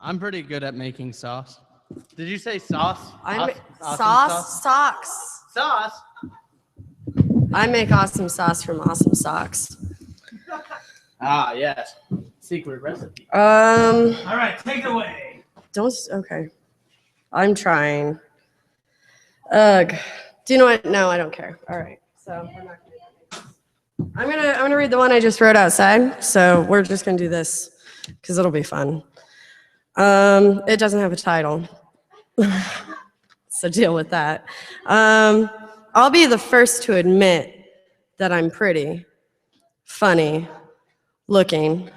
I'm pretty good at making sauce. Did you say sauce? Sauce? Socks. Sauce? I make awesome sauce from awesome socks. Ah, yes. Secret recipe. All right, take it away. Okay. I'm trying. Ugh. Do you know what? No, I don't care. All right. So we're not I'm gonna read the one I just wrote outside. So we're just gonna do this because it'll be fun. It doesn't have a title. So deal with that. I'll be the first to admit that I'm pretty, funny, looking.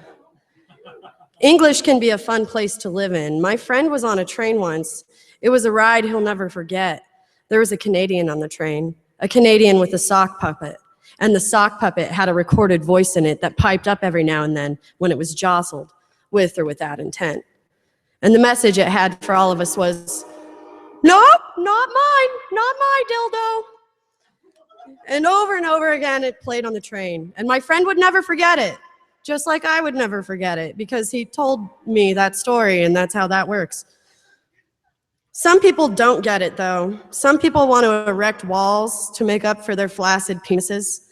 English can be a fun place to live in. My friend was on a train once. It was a ride he'll never forget. There was a Canadian on the train, a Canadian with a sock puppet. And the sock puppet had a recorded voice in it that piped up every now and then when it was jostled, with or without intent. And the message it had for all of us was, "Nope, not my dildo." And over again, it played on the train. And my friend would never forget it, just like I would never forget it, because he told me that story, and that's how that works. Some people don't get it, though. Some people want to erect walls to make up for their flaccid penises.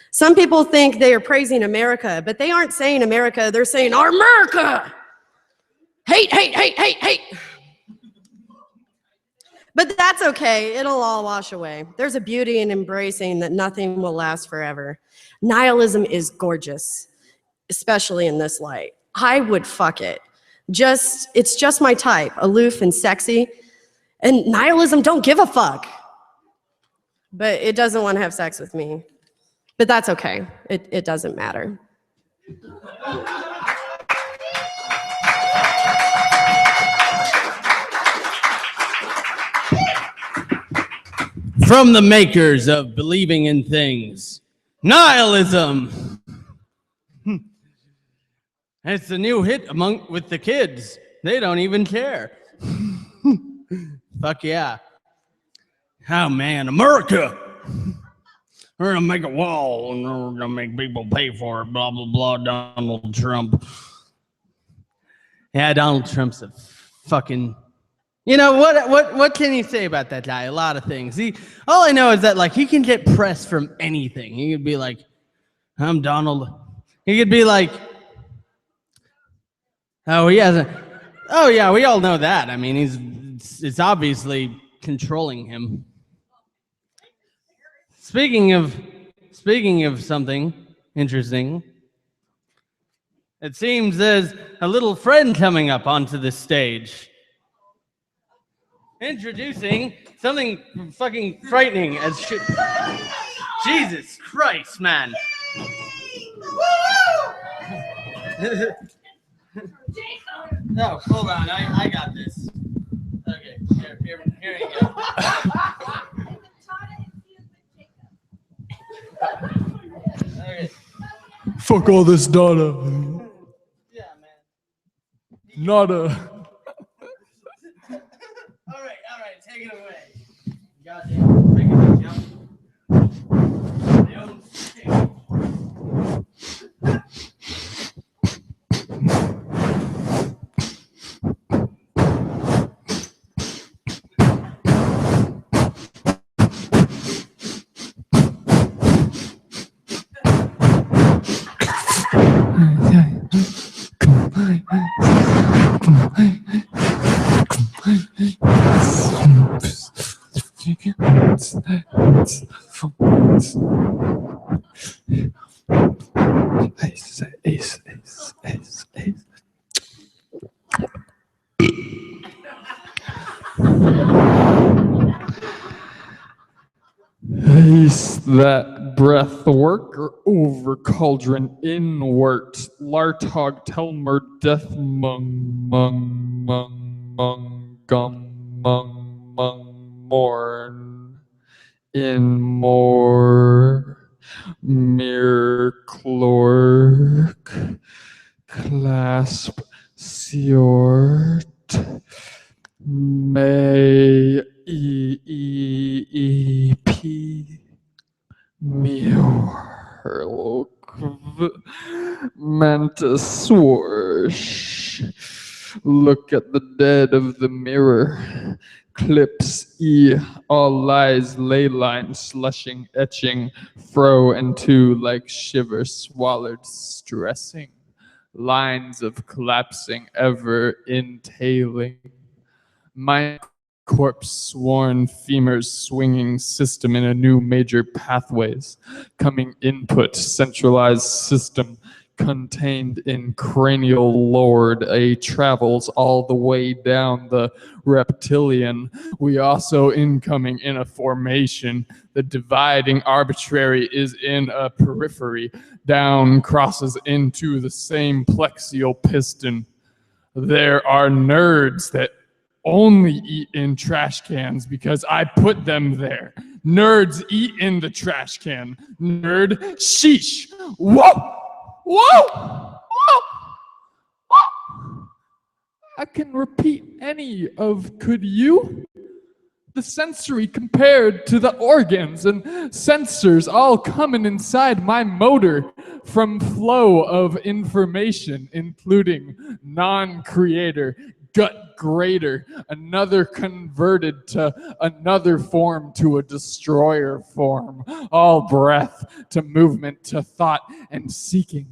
Some people think they are praising America, but they aren't saying America, they're saying, "Our America! Hate, hate, hate, hate, hate." But that's okay, it'll all wash away. There's a beauty in embracing that nothing will last forever. Nihilism is gorgeous, especially in this light. I would fuck it. It's just my type, aloof and sexy. And nihilism don't give a fuck. But it doesn't want to have sex with me. But that's okay, it doesn't matter. From the makers of Believing in Things, Nihilism. It's a new hit with the kids. They don't even care. Fuck yeah. Oh man, America. We're gonna make a wall and we're gonna make people pay for it. Blah blah blah. Donald Trump. Yeah, Donald Trump's a fucking. You know what can you say about that guy? A lot of things. All I know is that like he can get press from anything. He could be like, "I'm Donald." He could be like, "Oh, he hasn't." Oh yeah, we all know that. I mean, it's obviously controlling him. Speaking of something interesting, it seems there's a little friend coming up onto the stage. Introducing something fucking frightening as shit. Jesus Christ, man. No, hold on. I got this. Okay, here you go. Okay. Fuck all this data. Yeah, man. Nada. All right, take it away. Goddamn, make it jump. My own stick. Ace that breath worker over cauldron inward. Lartog Telmer death mung gum mung morn. In more mere clork clasp seort may eep Miorlk mantis swoosh Look at the dead of the mirror. Clips all lies, ley lines, slushing, etching, fro and to like shiver swallowed, stressing. Lines of collapsing, ever entailing. My corpse sworn femurs swinging system in a new major pathways. Coming input, centralized system contained in cranial lord, a travels all the way down the reptilian. We also incoming in a formation. The dividing arbitrary is in a periphery. Down crosses into the same plexial piston. There are nerds that only eat in trash cans because I put them there. Nerds eat in the trash can. Nerd, sheesh. Whoa! Whoa! Whoa! Whoa! I can repeat any of could you? The sensory compared to the organs and sensors all coming inside my motor from flow of information, including non-creator, gut grader, another converted to another form to a destroyer form, all breath to movement to thought and seeking.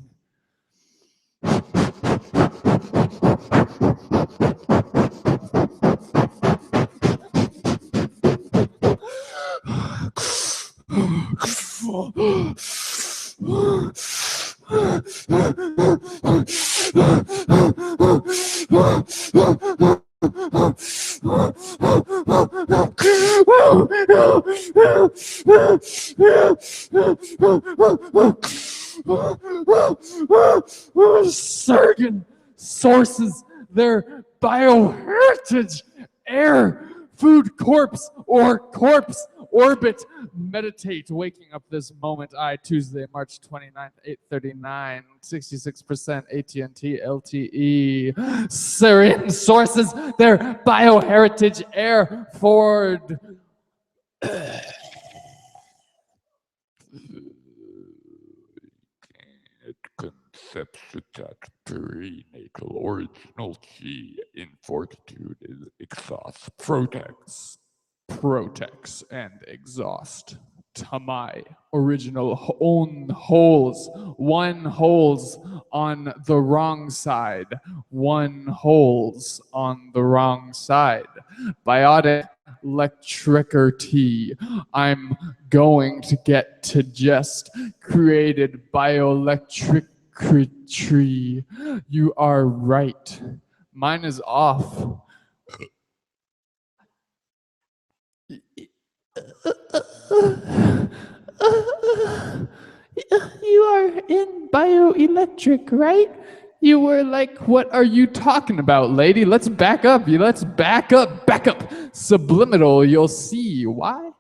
Surgeon sources their bioheritage, air, food corpse, or corpse orbit. Meditate, waking up this moment. Tuesday, March 29th, 8:39, 66% AT&T LTE. Syrian sources their bioheritage, air, Ford. Concepcitat perinatal original G in fortitude is exhaust. Protex and exhaust. Tamai, original own holes. One holes on the wrong side. One holes on the wrong side. Biotic electricity. I'm going to get to just created bioelectricity. You are right. Mine is off. You are in bioelectric, right? You were like, what are you talking about, lady? Let's back up. Let's back up. Subliminal, you'll see. Why?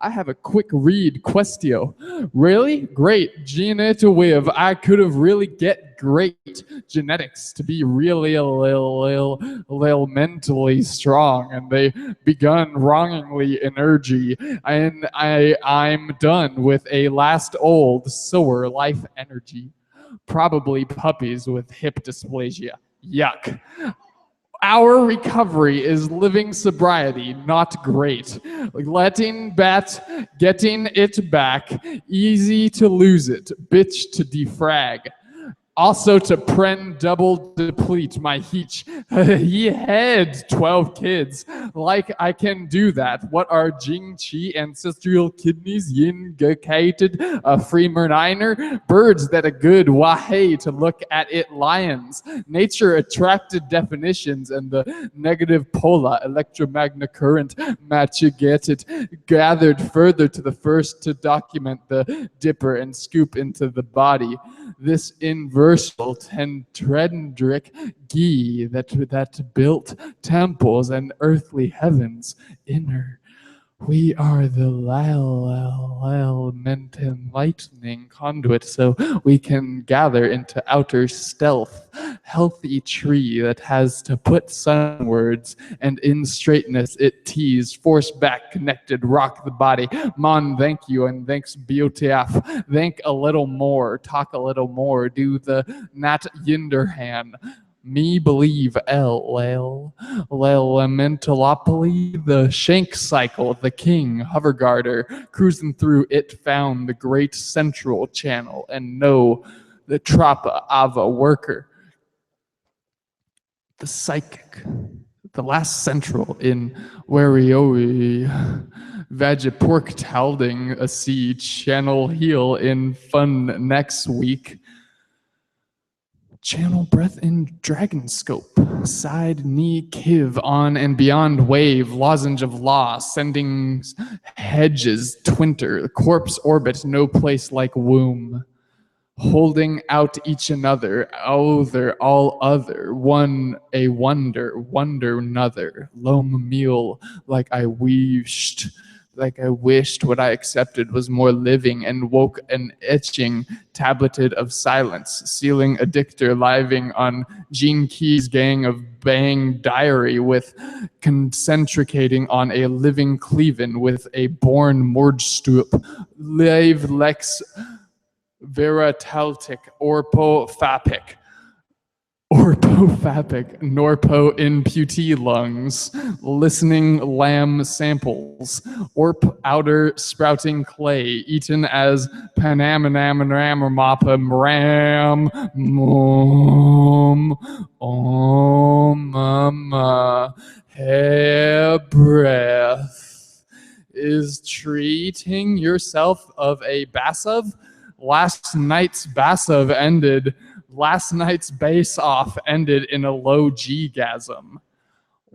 I have a quick read questio. Really? Great. Genetiviv. I could have really get great genetics to be really a little mentally strong, and they begun wrongingly energy. And I'm done with a last old sower life energy. Probably puppies with hip dysplasia. Yuck. Our recovery is living sobriety, not great. Letting bet, getting it back, easy to lose it, bitch to defrag. Also to double deplete my heat. He had 12 kids. Like I can do that. What are Jing Chi ancestral kidneys indicated? A Freemaniner? Birds that a good wahe to look at it lions. Nature attracted definitions and the negative polar electromagnetic current match you get it. Gathered further to the first to document the dipper and scoop into the body. This inversal tendrendric ghee that built temples and earthly heavens inner. We are the enlightening conduit so we can gather into outer stealth. Healthy tree that has to put sunwards and in straightness it teased, force back, connected, rock the body. Mon, thank you, and thanks BOTF. Think a little more, talk a little more, do the Nat Yinderhan. Me believe Lel Elementalopoly, the Shank Cycle, the King, Hovergarder, cruising through it found the great central channel, and no, the Trappa Ava worker, the psychic, the last central in Warioi, Vagipork Talding, a sea channel heel in fun next week. Channel breath in dragon scope, side knee kiv on and beyond wave, lozenge of law, sending hedges, twinter, corpse orbit, no place like womb. Holding out each another, other, all other, one a wonder, wonder another, loam meal, like I wished what I accepted was more living, and woke an etching tableted of silence, sealing a dictor living on Gene Key's gang of bang diary, with concentricating on a living cleaven with a born mordstup, lave lex verataltic orpophapic, norpo imputee lungs, listening lamb samples, outer sprouting clay, eaten as panamanamramapa ram, mama, hair breath. Is treating yourself of a Basov? Last night's base off ended in a low G-gasm.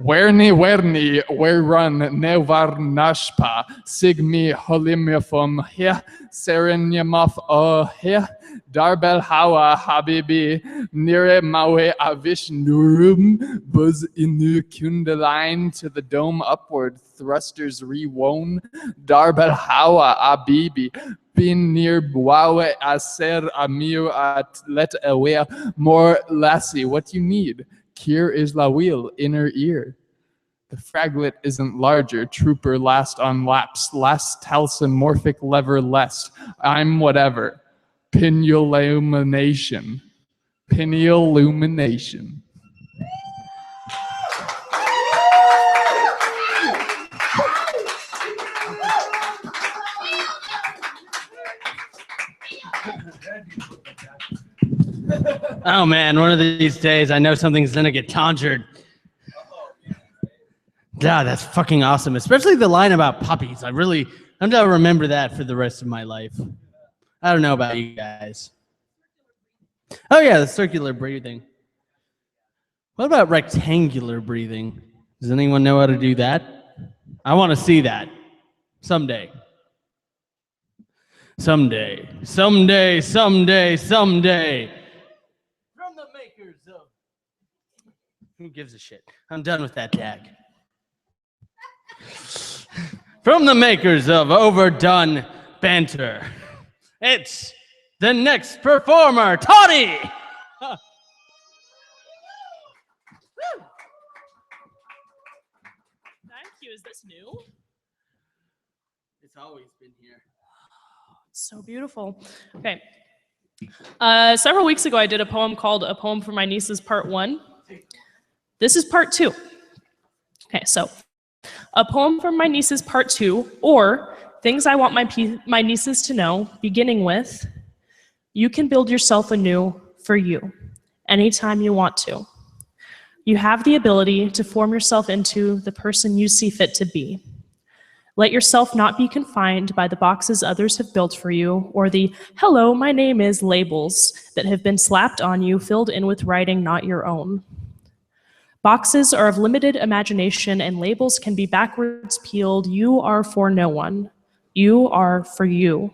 Werni, where run nevar nashpa, sigmi holimifum here, serenyamaf here, darbel hawa habibi, nire mawe avish nurum, buzz inu kundaline to the dome upward, thrusters rewon, darbel hawa abibi, bin near buawe aser amir at let aware more lassie, what you need. Kier is la wheel, inner ear. The fraglet isn't larger, trooper last on laps, last Talson morphic lever lest. I'm whatever. Pineal illumination. Oh man, one of these days I know something's gonna get conjured. Yeah, that's fucking awesome. Especially the line about puppies. I'm gonna remember that for the rest of my life. I don't know about you guys. Oh yeah, the circular breathing. What about rectangular breathing? Does anyone know how to do that? I want to see that someday. Someday. From the makers of... Who gives a shit? I'm done with that tag. From the makers of Overdone Banter, it's the next performer, Toddy! Thank you. Is this new? It's always been here. It's so beautiful. Okay. Several weeks ago, I did a poem called A Poem for My Nieces Part 1. This is Part 2. Okay, so A Poem for My Nieces Part 2, or Things I Want My Nieces to Know, beginning with, you can build yourself anew for you, anytime you want to. You have the ability to form yourself into the person you see fit to be. Let yourself not be confined by the boxes others have built for you, or the "hello, my name is" labels that have been slapped on you, filled in with writing not your own. Boxes are of limited imagination, and labels can be backwards peeled. You are for no one. You are for you.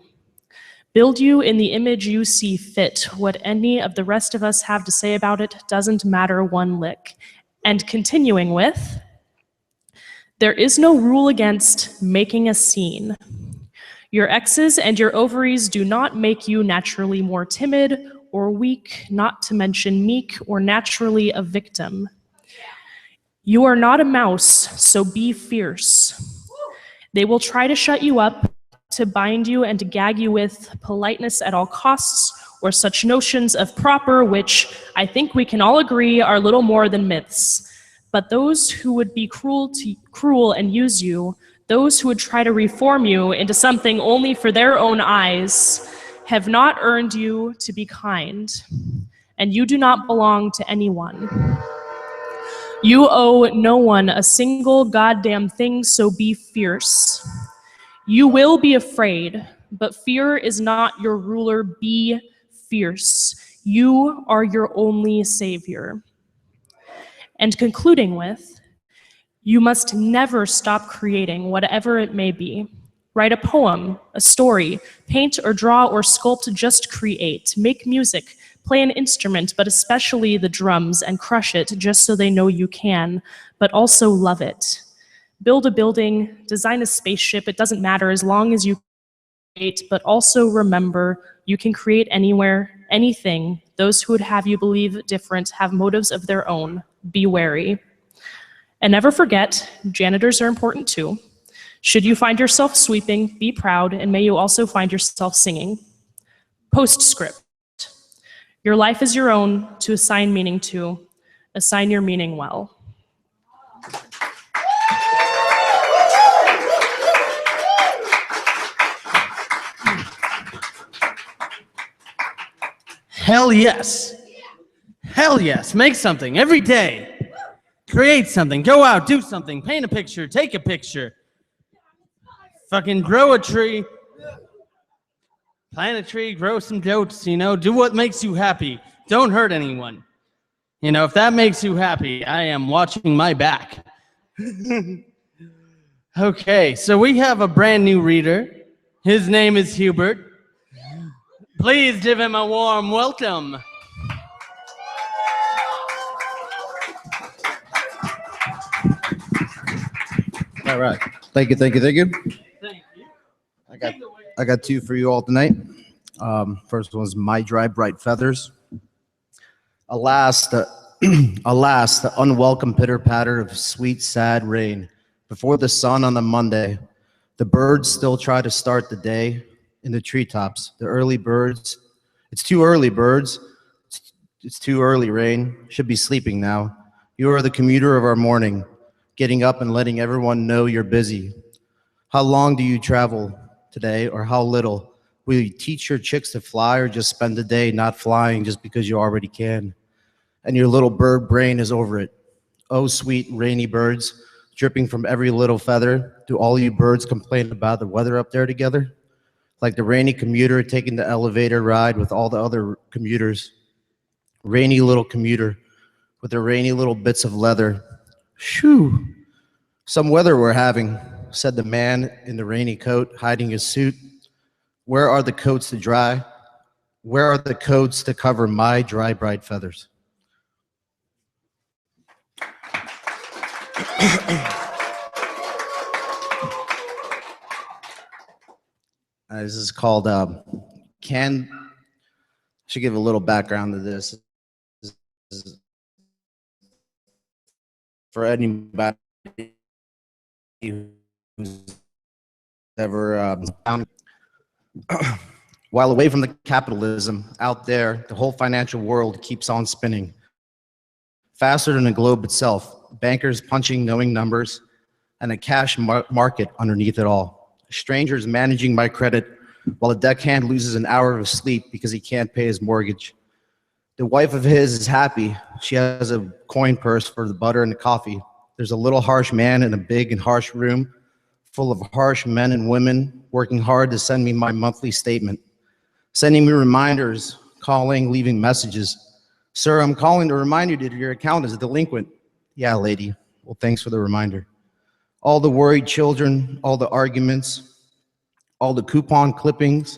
Build you in the image you see fit. What any of the rest of us have to say about it doesn't matter one lick. And continuing with, there is no rule against making a scene. Your exes and your ovaries do not make you naturally more timid or weak, not to mention meek or naturally a victim. You are not a mouse, so be fierce. They will try to shut you up, to bind you and to gag you with politeness at all costs, or such notions of proper, which I think we can all agree are little more than myths. But those who would be cruel and use you, those who would try to reform you into something only for their own eyes, have not earned you to be kind, and you do not belong to anyone. You owe no one a single goddamn thing, so be fierce. You will be afraid, but fear is not your ruler. Be fierce. You are your only savior. And concluding with, you must never stop creating, whatever it may be. Write a poem, a story, paint or draw or sculpt, just create. Make music, play an instrument, but especially the drums, and crush it just so they know you can, but also love it. Build a building, design a spaceship, it doesn't matter as long as you create, but also remember you can create anywhere, anything. Those who would have you believe different have motives of their own. Be wary. And never forget, janitors are important too. Should you find yourself sweeping, be proud, and may you also find yourself singing. Postscript. Your life is your own to assign meaning to. Assign your meaning well. Hell yes. Hell yes. Make something every day. Create something. Go out, do something. Paint a picture. Take a picture. Fucking grow a tree. Plant a tree. Grow some goats. You know, do what makes you happy. Don't hurt anyone. You know, if that makes you happy, I am watching my back. Okay, so we have a brand new reader. His name is Hubert. Please give him a warm welcome. All right. Thank you. Thank you. I got two for you all tonight. First one's My Dry Bright Feathers. Alas, the unwelcome pitter-patter of sweet, sad rain. Before the sun on the Monday, the birds still try to start the day in the treetops. The early birds. It's too early, birds. It's too early, rain. Should be sleeping now. You are the commuter of our morning, getting up and letting everyone know you're busy. How long do you travel today, or how little? Will you teach your chicks to fly, or just spend the day not flying just because you already can? And your little bird brain is over it. Oh, sweet rainy birds, dripping from every little feather. Do all you birds complain about the weather up there together? Like the rainy commuter taking the elevator ride with all the other commuters. Rainy little commuter with their rainy little bits of leather. Shoo! Some weather we're having, said the man in the rainy coat, hiding his suit. Where are the coats to dry? Where are the coats to cover my dry, bright feathers? This is called should give a little background to this. This is for anybody who's ever while away from the capitalism out there, the whole financial world keeps on spinning faster than the globe itself. Bankers punching knowing numbers, and a cash market underneath it all. Strangers managing my credit while a deckhand loses an hour of sleep because he can't pay his mortgage. The wife of his is happy. She has a coin purse for the butter and the coffee. There's a little harsh man in a big and harsh room full of harsh men and women working hard to send me my monthly statement, sending me reminders, calling, leaving messages. Sir, I'm calling to remind you that your account is delinquent. Yeah, lady. Well, thanks for the reminder. All the worried children, all the arguments, all the coupon clippings,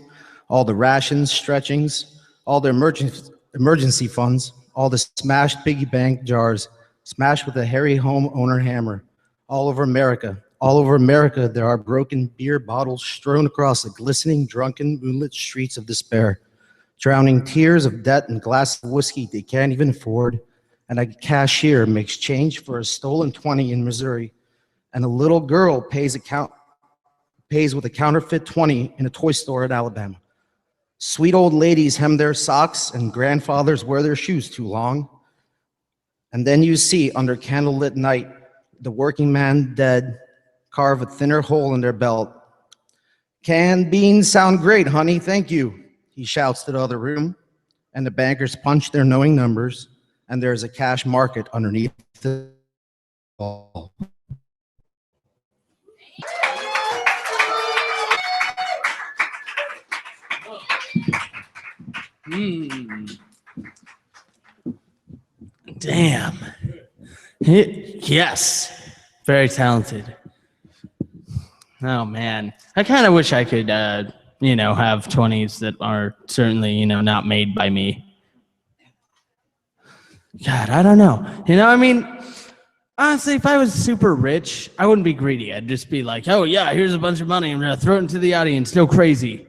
all the rations stretchings, all the emergency funds, all the smashed piggy bank jars, smashed with a hairy homeowner hammer. All over America, there are broken beer bottles strewn across the glistening, drunken, moonlit streets of despair, drowning tears of debt and glasses of whiskey they can't even afford. And a cashier makes change for a stolen 20 in Missouri, and a little girl pays with a counterfeit 20 in a toy store in Alabama. Sweet old ladies hem their socks and grandfathers wear their shoes too long. And then you see, under candlelit night, the working man dead carve a thinner hole in their belt. Canned beans sound great, honey, thank you, he shouts to the other room. And the bankers punch their knowing numbers, and there's a cash market underneath it all. Damn. Yes. Very talented. Oh, man. I kind of wish I could, have 20s that are certainly, not made by me. God, I don't know. Honestly, if I was super rich, I wouldn't be greedy. I'd just be like, oh, yeah, here's a bunch of money. I'm going to throw it into the audience. Go crazy.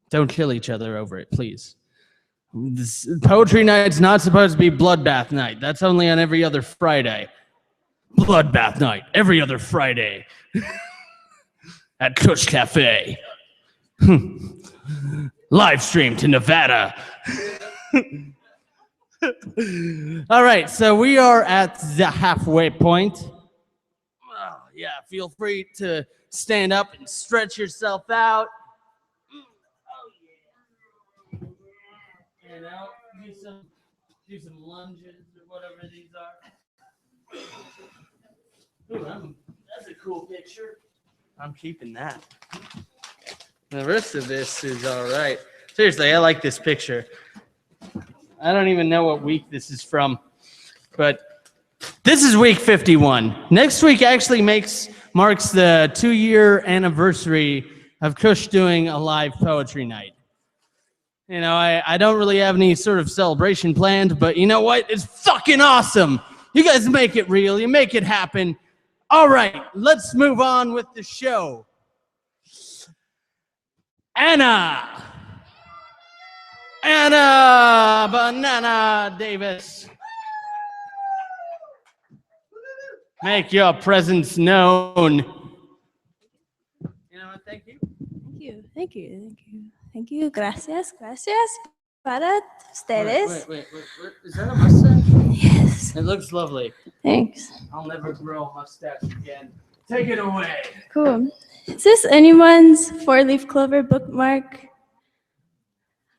Don't kill each other over it, please. This poetry night's not supposed to be bloodbath night. That's only on every other Friday. Bloodbath night, every other Friday. At Cush Cafe. Live stream to Nevada. All right, so we are at the halfway point. Oh, yeah, feel free to stand up and stretch yourself out. Do some lunges or whatever these are. Ooh, that's a cool picture. I'm keeping that. The rest of this is all right. Seriously, I like this picture. I don't even know what week this is from, but this is week 51. Next week actually marks the 2-year anniversary of Cush doing a live poetry night. I don't really have any sort of celebration planned, but you know what? It's fucking awesome. You guys make it real. You make it happen. All right, let's move on with the show. Anna Banana Davis. Make your presence known. Thank you. Thank you. Gracias para ustedes. Wait. Is that a mustache? Yes. It looks lovely. Thanks. I'll never grow a mustache again. Take it away. Cool. Is this anyone's 4-leaf clover bookmark?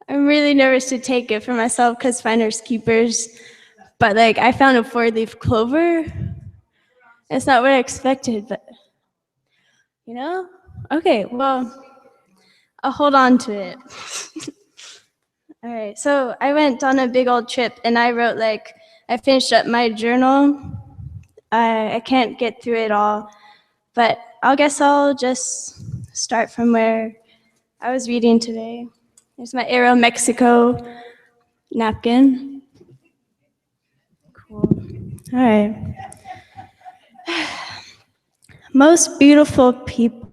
I'm really nervous to take it for myself because finders keepers. But I found a 4-leaf clover. It's not what I expected, but Okay, well, I'll hold on to it. All right, so I went on a big old trip and I wrote I finished up my journal. I can't get through it all, but I guess I'll just start from where I was reading today. There's my Aeromexico napkin. Cool. All right. Most beautiful people.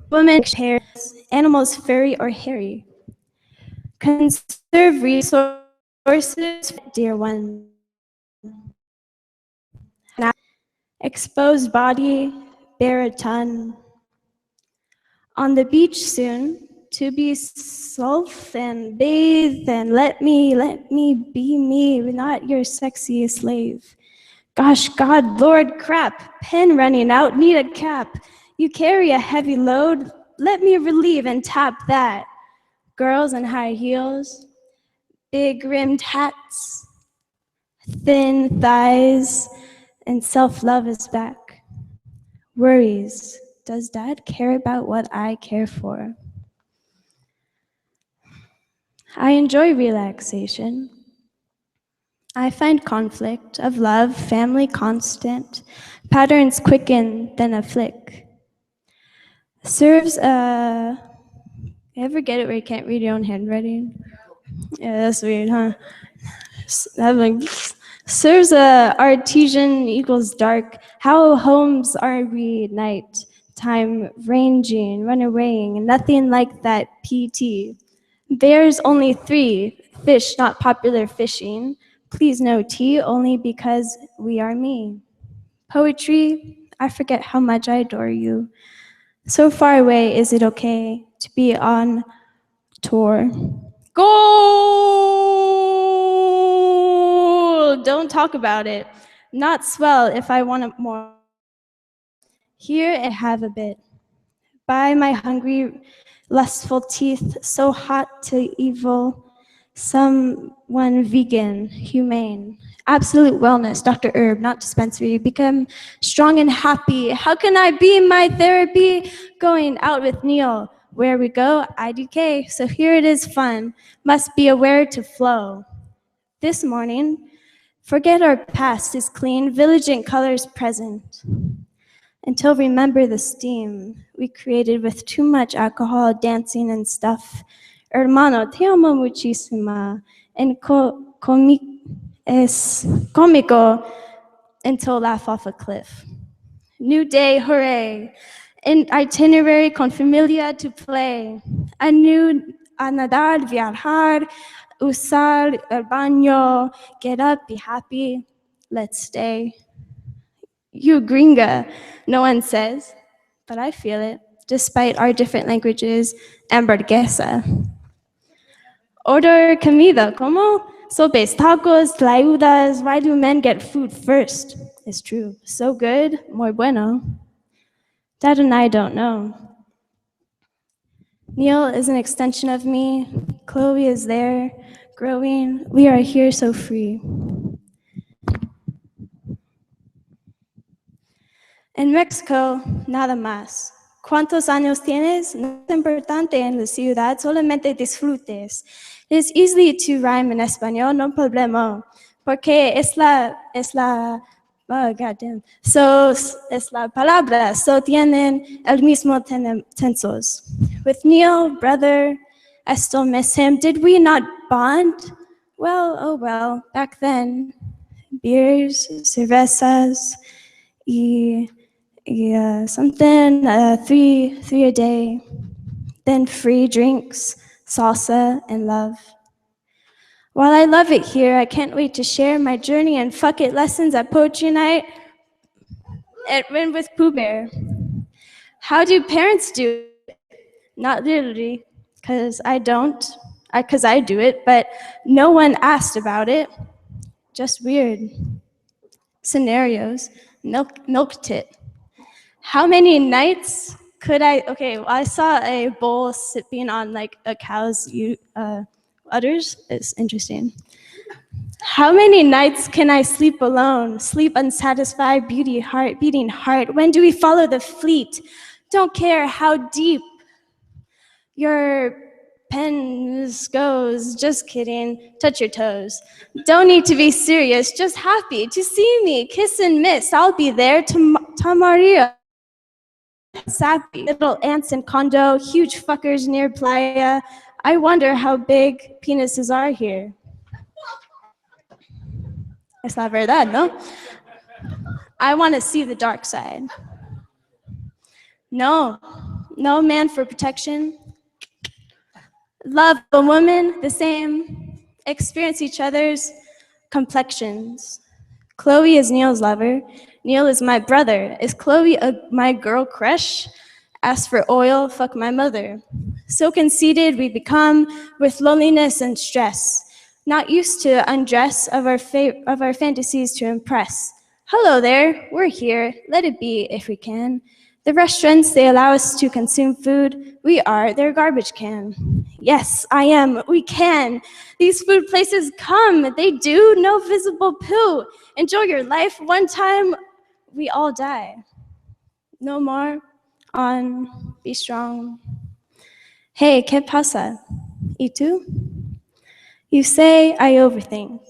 Women, hair, animals furry or hairy. Conserve resources, dear one. Exposed body, bear a ton. On the beach soon, to be self and bathe and let me be me, not your sexy slave. Gosh, God, Lord, crap, pen running out, need a cap. You carry a heavy load, let me relieve and tap that. Girls in high heels, big rimmed hats, thin thighs, and self-love is back. Worries, does Dad care about what I care for? I enjoy relaxation. I find conflict of love, family constant, patterns quicken than a flick. Serves a... You ever get it where you can't read your own handwriting? Yeah, that's weird, huh? Serves a artesian equals dark. How homes are we night? Time ranging, runawaying, nothing like that PT. There's only 3, fish not popular fishing. Please no tea, only because we are me. Poetry, I forget how much I adore you. So far away, is it okay to be on tour? Gold! Don't talk about it. Not swell if I want it more. Here and have a bit. By my hungry, lustful teeth, so hot to evil, someone vegan, humane, absolute wellness, Dr. Herb, not dispensary, become strong and happy. How can I be my therapy? Going out with Neil. Where we go, IDK. So here it is fun. Must be aware to flow. This morning, forget our past is clean, villagent colors present. Until remember the steam we created with too much alcohol, dancing, and stuff. Hermano, te amo muchísima. And es cómico until laugh off a cliff. New day, hooray. An itinerary con familia to play. A new a nadar, viajar, usar el baño, get up, be happy, let's stay. You gringa, no one says, but I feel it, despite our different languages. Hamburguesa. Order comida, como? Sopes, tacos, tlayudas. Why do men get food first? It's true. So good, muy bueno. Dad and I don't know. Neil is an extension of me. Chloe is there, growing. We are here so free. En México, nada más. ¿Cuántos años tienes? No es importante en la ciudad, solamente disfrutes. It is easy to rhyme en español, no problema, porque es la, oh, goddamn. So, es la palabra, so tienen el mismo tensos. With Neil, brother, I still miss him. Did we not bond? Well, oh well, back then, beers, cervezas, something, three a day, then free drinks, salsa, and love. While I love it here, I can't wait to share my journey and fuck it lessons at poetry night and with Pooh Bear. How do parents do it? Not literally, because I don't, because I do it, but no one asked about it. Just weird. Scenarios, milk tit. How many nights could I, okay, well, I saw a bull sipping on like a cow's udders. It's interesting. How many nights can I sleep alone? Sleep unsatisfied, beating heart. When do we follow the fleet? Don't care how deep your pens goes. Just kidding, touch your toes. Don't need to be serious, just happy to see me. Kiss and miss, I'll be there to Maria. Sappy, little ants in condo, huge fuckers near playa. I wonder how big penises are here. Es la verdad, no? I want to see the dark side. No man for protection. Love a woman, the same. Experience each other's complexions. Chloe is Neil's lover. Neil is my brother. Is Chloe my girl crush? Ask for oil, fuck my mother. So conceited we become with loneliness and stress. Not used to undress of our fantasies to impress. Hello there, we're here. Let it be if we can. The restaurants, they allow us to consume food. We are their garbage can. Yes, I am. We can. These food places come. They do. No visible poo. Enjoy your life. One time, we all die. No more. On. Be strong. Hey, ¿qué pasa? ¿Y tú? You say I overthink.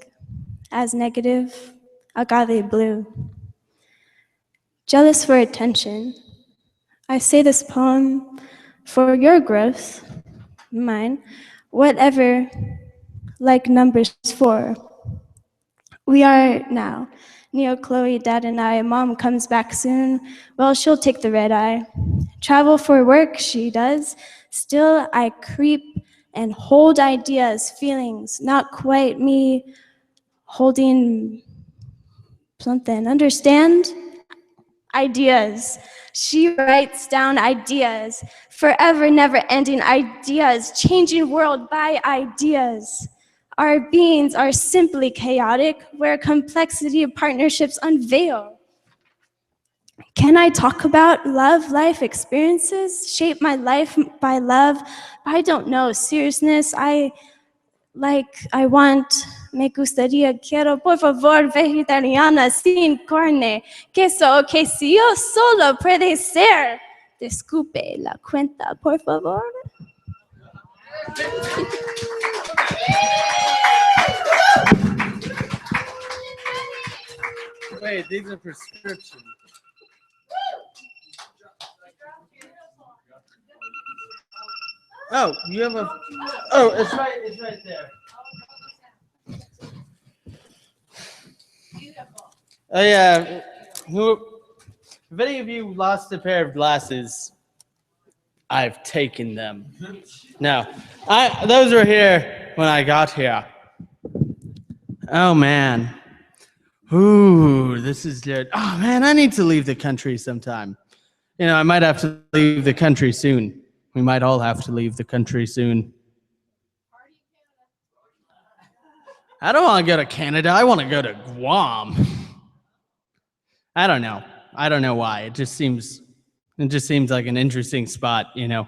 As negative, agave blue. Jealous for attention. I say this poem for your growth, mine, whatever, like numbers 4. We are now. Neo, Chloe, Dad, and I. Mom comes back soon. Well, she'll take the red eye. Travel for work, she does. Still, I creep and hold ideas, feelings, not quite me holding something. Understand? Ideas. She writes down ideas, forever never ending ideas, changing world by ideas. Our beings are simply chaotic, where complexity of partnerships unveil. Can I talk about love, life experiences, shape my life by love? I don't know, seriousness, I want, me gustaría, quiero, por favor, vegetariana, sin carne, queso o quesillo solo puede ser. Disculpe la cuenta, por favor. Wait, these are prescriptions. Oh, you have a. Oh, it's right there. Oh yeah. If any of you lost a pair of glasses, I've taken them. No, those were here when I got here. Oh man. Ooh, this is good. Oh man, I need to leave the country sometime. You know, I might have to leave the country soon. We might all have to leave the country soon. I don't want to go to Canada. I want to go to Guam. I don't know. I don't know why. It just seems like an interesting spot, you know.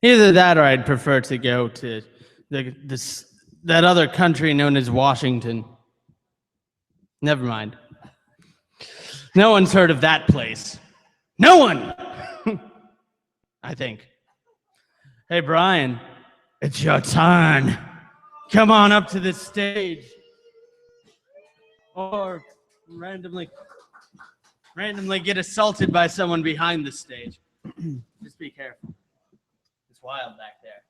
Either that or I'd prefer to go to that other country known as Washington. Never mind. No one's heard of that place. No one! I think. Hey, Brian, it's your turn. Come on up to the stage. Or randomly get assaulted by someone behind the stage. Just be careful. It's wild back there.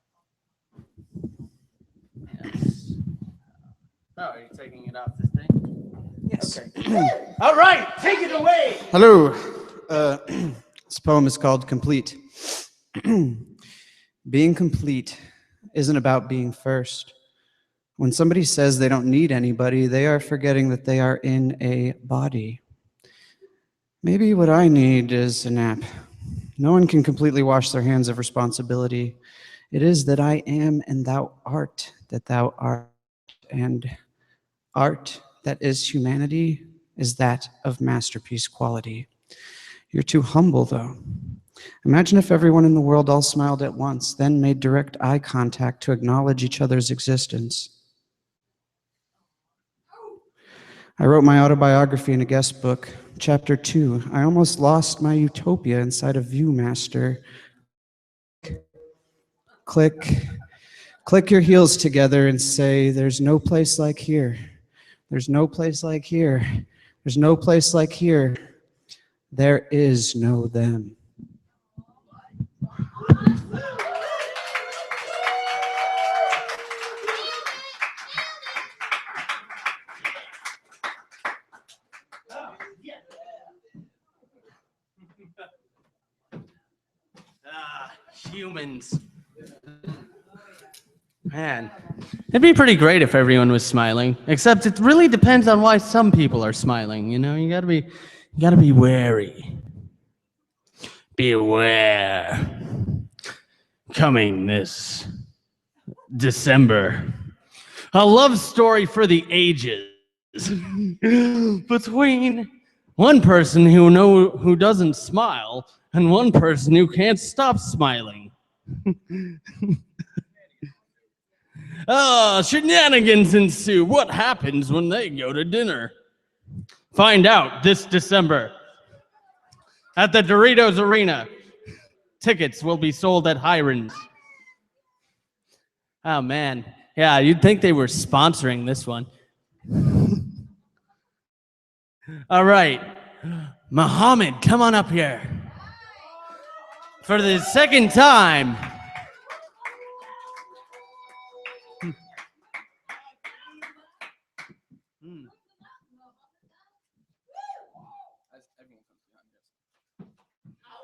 Yes. Oh, are you taking it off this thing? Yes. Okay. All right, take it away. Hello. This poem is called Complete. Being complete isn't about being first. When somebody says they don't need anybody, they are forgetting that they are in a body. Maybe what I need is a nap. No one can completely wash their hands of responsibility. It is that I am and thou art, that thou art, and art that is humanity is that of masterpiece quality. You're too humble, though. Imagine if everyone in the world all smiled at once, then made direct eye contact to acknowledge each other's existence. I wrote my autobiography in a guest book. Chapter 2, I almost lost my utopia inside a Viewmaster. Click your heels together and say, there's no place like here. There's no place like here. There's no place like here. There is no them. Humans. Man, it'd be pretty great if everyone was smiling. Except it really depends on why some people are smiling. You know, you gotta be wary. Beware. Coming this December, a love story for the ages between one person who doesn't smile and one person who can't stop smiling. Shenanigans ensue. What happens when they go to dinner? Find out this December at the Doritos Arena. Tickets will be sold at Hiron's. Oh, man. Yeah, you'd think they were sponsoring this one. All right. Muhammad, come on up here. For the second time.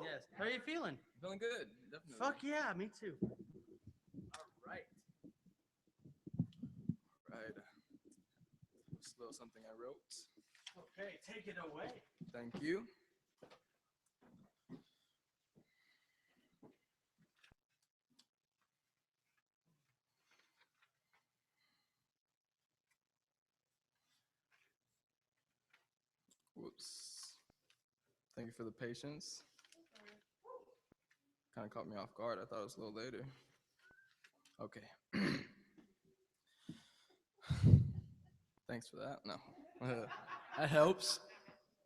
Yes. How are you feeling? Feeling good, definitely. Fuck yeah, me too. All right. Right. Just a little something I wrote. Okay, take it away. Thank you. Whoops. Thank you for the patience. Kind of caught me off guard. I thought it was a little later. Okay. Thanks for that. No. That helps.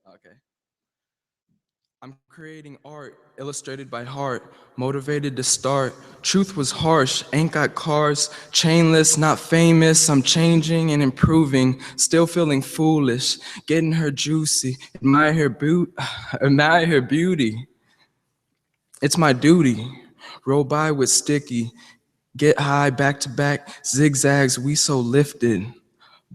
Okay. I'm creating art, illustrated by heart, motivated to start. Truth was harsh, ain't got cars, chainless, not famous. I'm changing and improving, still feeling foolish, getting her juicy, admire her beauty. It's my duty, roll by with sticky, get high back to back, zigzags, we so lifted.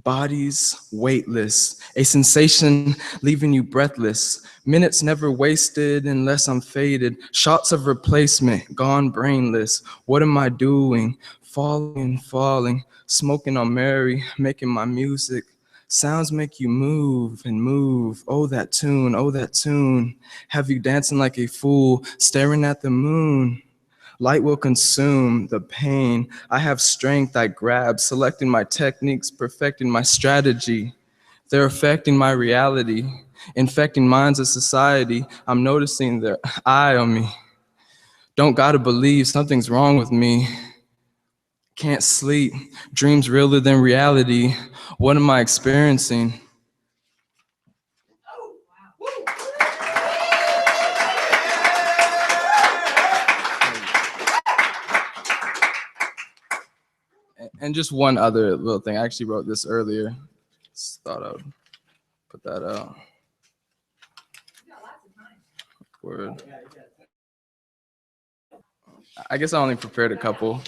Bodies weightless, a sensation leaving you breathless. Minutes never wasted unless I'm faded. Shots of replacement, gone brainless. What am I doing? Falling and falling, smoking on Mary, making my music. Sounds make you move and move. Oh, that tune, oh, that tune. Have you dancing like a fool, staring at the moon. Light will consume the pain. I have strength I grab, selecting my techniques, perfecting my strategy. They're affecting my reality, infecting minds of society. I'm noticing their eye on me. Don't gotta believe something's wrong with me. Can't sleep, dreams realer than reality. What am I experiencing? And just one other little thing. I actually wrote this earlier. Just thought I would put that out. Word. I guess I only prepared a couple.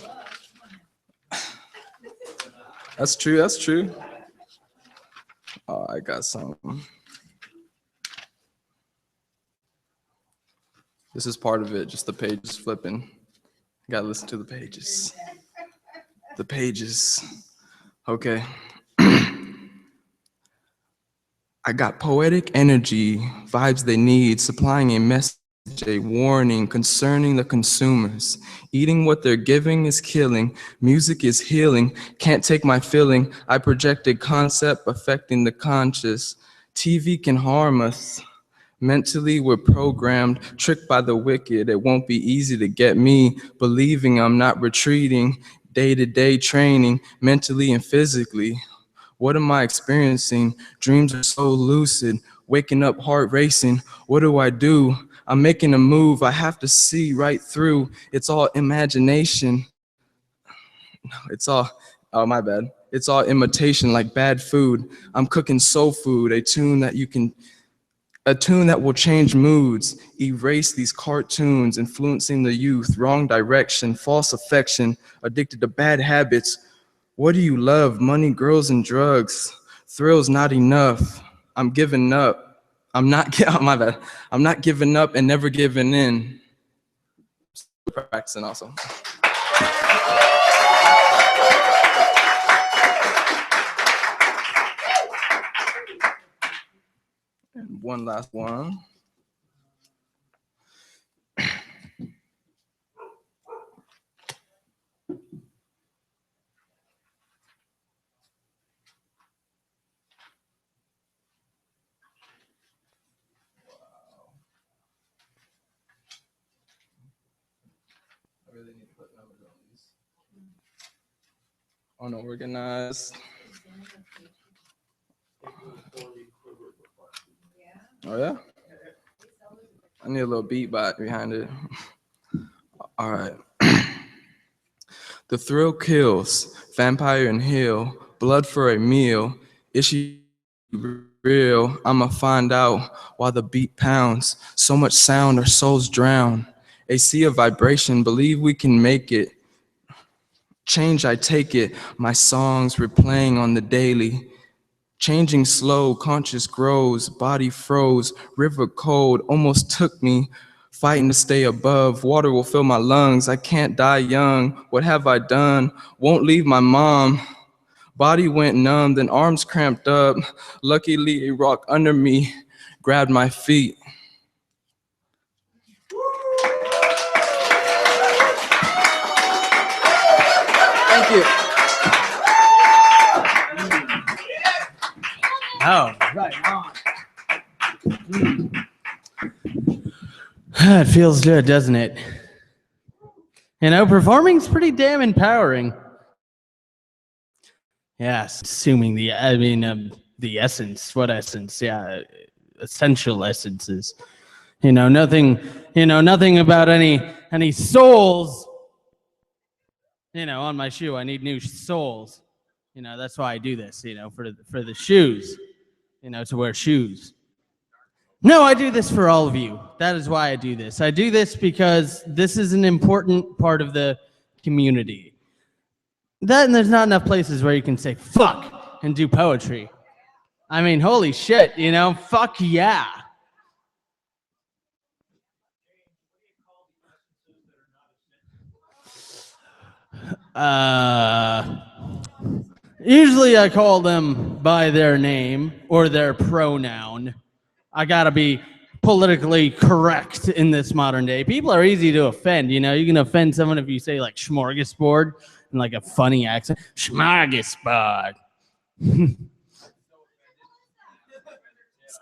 That's true, that's true. Oh, I got some. This is part of it, just the pages flipping. You gotta listen to the pages. The pages. Okay. I got poetic energy, vibes they need, supplying a message, a warning concerning the consumers. Eating what they're giving is killing, music is healing, can't take my feeling. I projected concept affecting the conscious. TV can harm us. Mentally, we're programmed, tricked by the wicked. It won't be easy to get me believing I'm not retreating. Day-to-day training, mentally and physically. What am I experiencing? Dreams are so lucid, waking up, heart racing. What do? I'm making a move, I have to see right through. It's all imagination. No, it's all, oh my bad. It's all imitation like bad food. I'm cooking soul food, a tune that will change moods, erase these cartoons, influencing the youth, wrong direction, false affection, addicted to bad habits. What do you love? Money, girls, and drugs. Thrills not enough. I'm giving up. I'm not giving up and never giving in. Practicing also. And one last one. Unorganized. Oh yeah? I need a little beat behind it. All right. The thrill kills, vampire and heel, blood for a meal. Is she real? I'ma find out while the beat pounds. So much sound, our souls drown. A sea of vibration, believe we can make it. Change, I take it. My songs replaying on the daily. Changing slow, conscious grows, body froze, river cold, almost took me. Fighting to stay above, water will fill my lungs. I can't die young, what have I done? Won't leave my mom. Body went numb, then arms cramped up. Luckily, a rock under me. grabbed my feet. Thank you. Oh, right on. It feels good, doesn't it? You know, performing's pretty damn empowering. Yes, assuming the essence. What essence? Yeah, essential essences. Nothing about any souls. On my shoe, I need new soles. That's why I do this. For the shoes. To wear shoes. No, I do this for all of you. That is why I do this. I do this because this is an important part of the community. And there's not enough places where you can say fuck and do poetry. I mean, holy shit, fuck yeah. Usually I call them by their name or their pronoun. I gotta be politically correct in this modern day. People are easy to offend, you can offend someone if you say like smorgasbord in like a funny accent. Smorgasbord.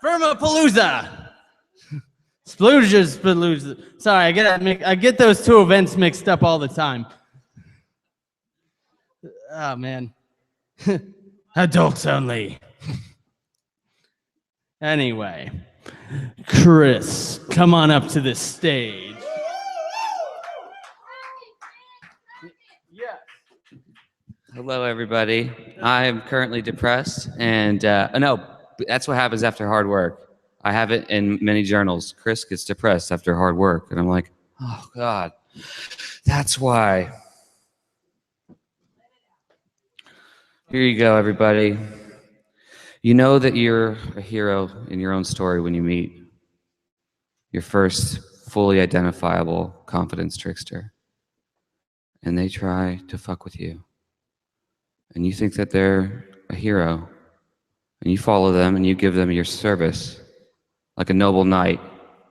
Spermapalooza. Spalooza. Sorry, I get those two events mixed up all the time. Oh man. Adults only. Anyway, Chris, come on up to the stage. Hello, everybody. I'm currently depressed, and no, that's what happens after hard work. I have it in many journals. Chris gets depressed after hard work, and I'm like, oh God, that's why. Here you go, everybody. You know that you're a hero in your own story when you meet your first fully identifiable confidence trickster, and they try to fuck with you. And you think that they're a hero, and you follow them and you give them your service like a noble knight,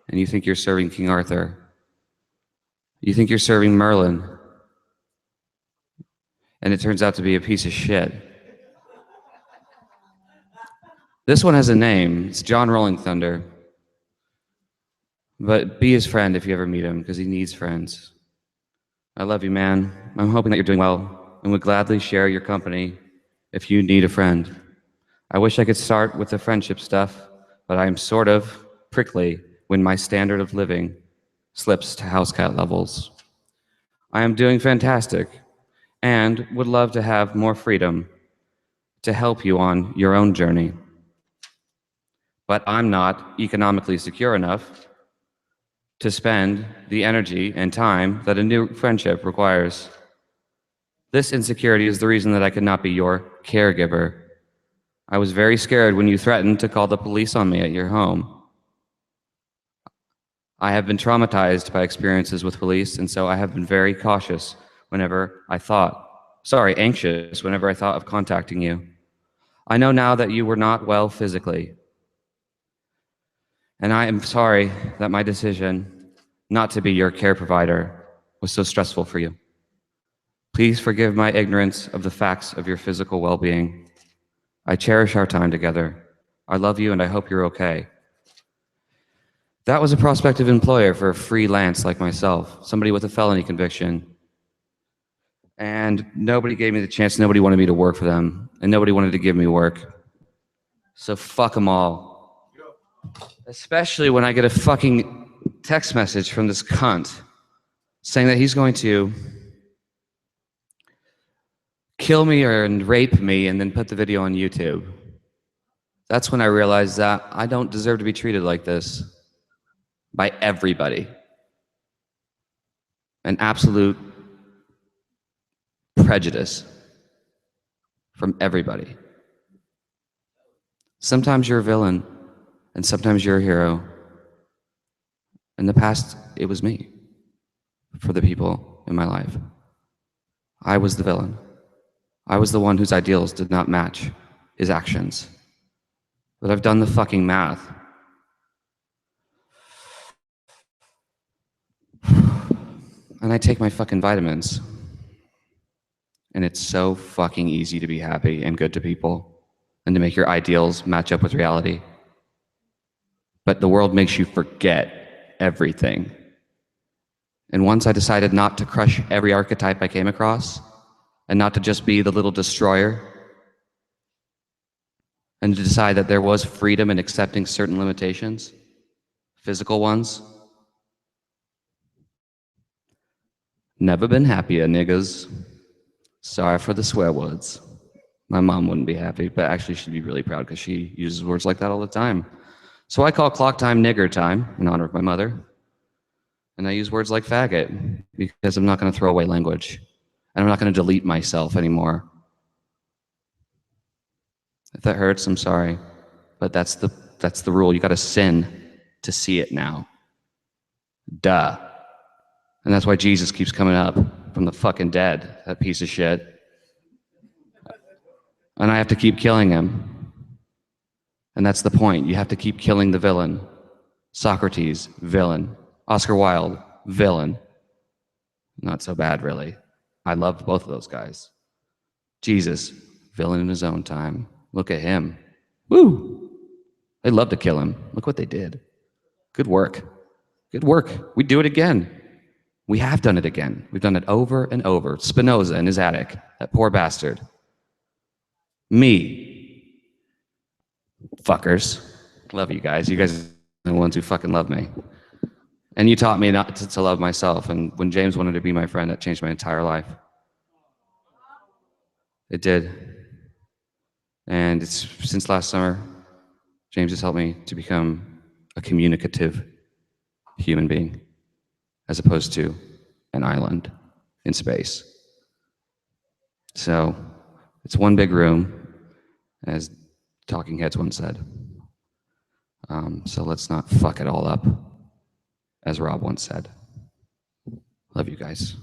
and you think you're serving King Arthur. You think you're serving Merlin, and it turns out to be a piece of shit. This one has a name. It's John Rolling Thunder. But be his friend if you ever meet him, because he needs friends. I love you, man. I'm hoping that you're doing well and would gladly share your company if you need a friend. I wish I could start with the friendship stuff, but I am sort of prickly when my standard of living slips to house cat levels. I am doing fantastic and would love to have more freedom to help you on your own journey. But I'm not economically secure enough to spend the energy and time that a new friendship requires. This insecurity is the reason that I could not be your caregiver. I was very scared when you threatened to call the police on me at your home. I have been traumatized by experiences with police, and so I have been very cautious anxious whenever I thought of contacting you. I know now that you were not well physically, and I am sorry that my decision not to be your care provider was so stressful for you. Please forgive my ignorance of the facts of your physical well-being. I cherish our time together. I love you and I hope you're okay. That was a prospective employer for a freelance like myself, somebody with a felony conviction. And nobody gave me the chance, nobody wanted me to work for them, and nobody wanted to give me work. So fuck them all. Especially when I get a fucking text message from this cunt saying that he's going to kill me and rape me and then put the video on YouTube. That's when I realized that I don't deserve to be treated like this by everybody. An absolute prejudice from everybody. Sometimes you're a villain, and sometimes you're a hero. In the past, it was me, for the people in my life. I was the villain. I was the one whose ideals did not match his actions. But I've done the fucking math. And I take my fucking vitamins. And it's so fucking easy to be happy and good to people and to make your ideals match up with reality. But the world makes you forget everything. And once I decided not to crush every archetype I came across and not to just be the little destroyer, and to decide that there was freedom in accepting certain limitations, physical ones. Never been happier, niggas. Sorry for the swear words. My mom wouldn't be happy, but actually she'd be really proud because she uses words like that all the time. So I call clock time nigger time in honor of my mother. And I use words like faggot because I'm not going to throw away language. And I'm not going to delete myself anymore. If that hurts, I'm sorry. But that's the rule. You got to sin to see it now. Duh. And that's why Jesus keeps coming up from the fucking dead, that piece of shit. And I have to keep killing him. And that's the point. You have to keep killing the villain. Socrates, villain. Oscar Wilde, villain. Not so bad, really. I loved both of those guys. Jesus, villain in his own time. Look at him. Woo! They'd love to kill him. Look what they did. Good work. Good work. We'd do it again. We have done it again. We've done it over and over. Spinoza in his attic. That poor bastard. Me. Fuckers. Love you guys. You guys are the ones who fucking love me. And you taught me not to love myself. And when James wanted to be my friend, that changed my entire life. It did. And it's since last summer, James has helped me to become a communicative human being, as opposed to an island in space. So it's one big room, as Talking Heads once said. So let's not fuck it all up, as Rob once said. Love you guys.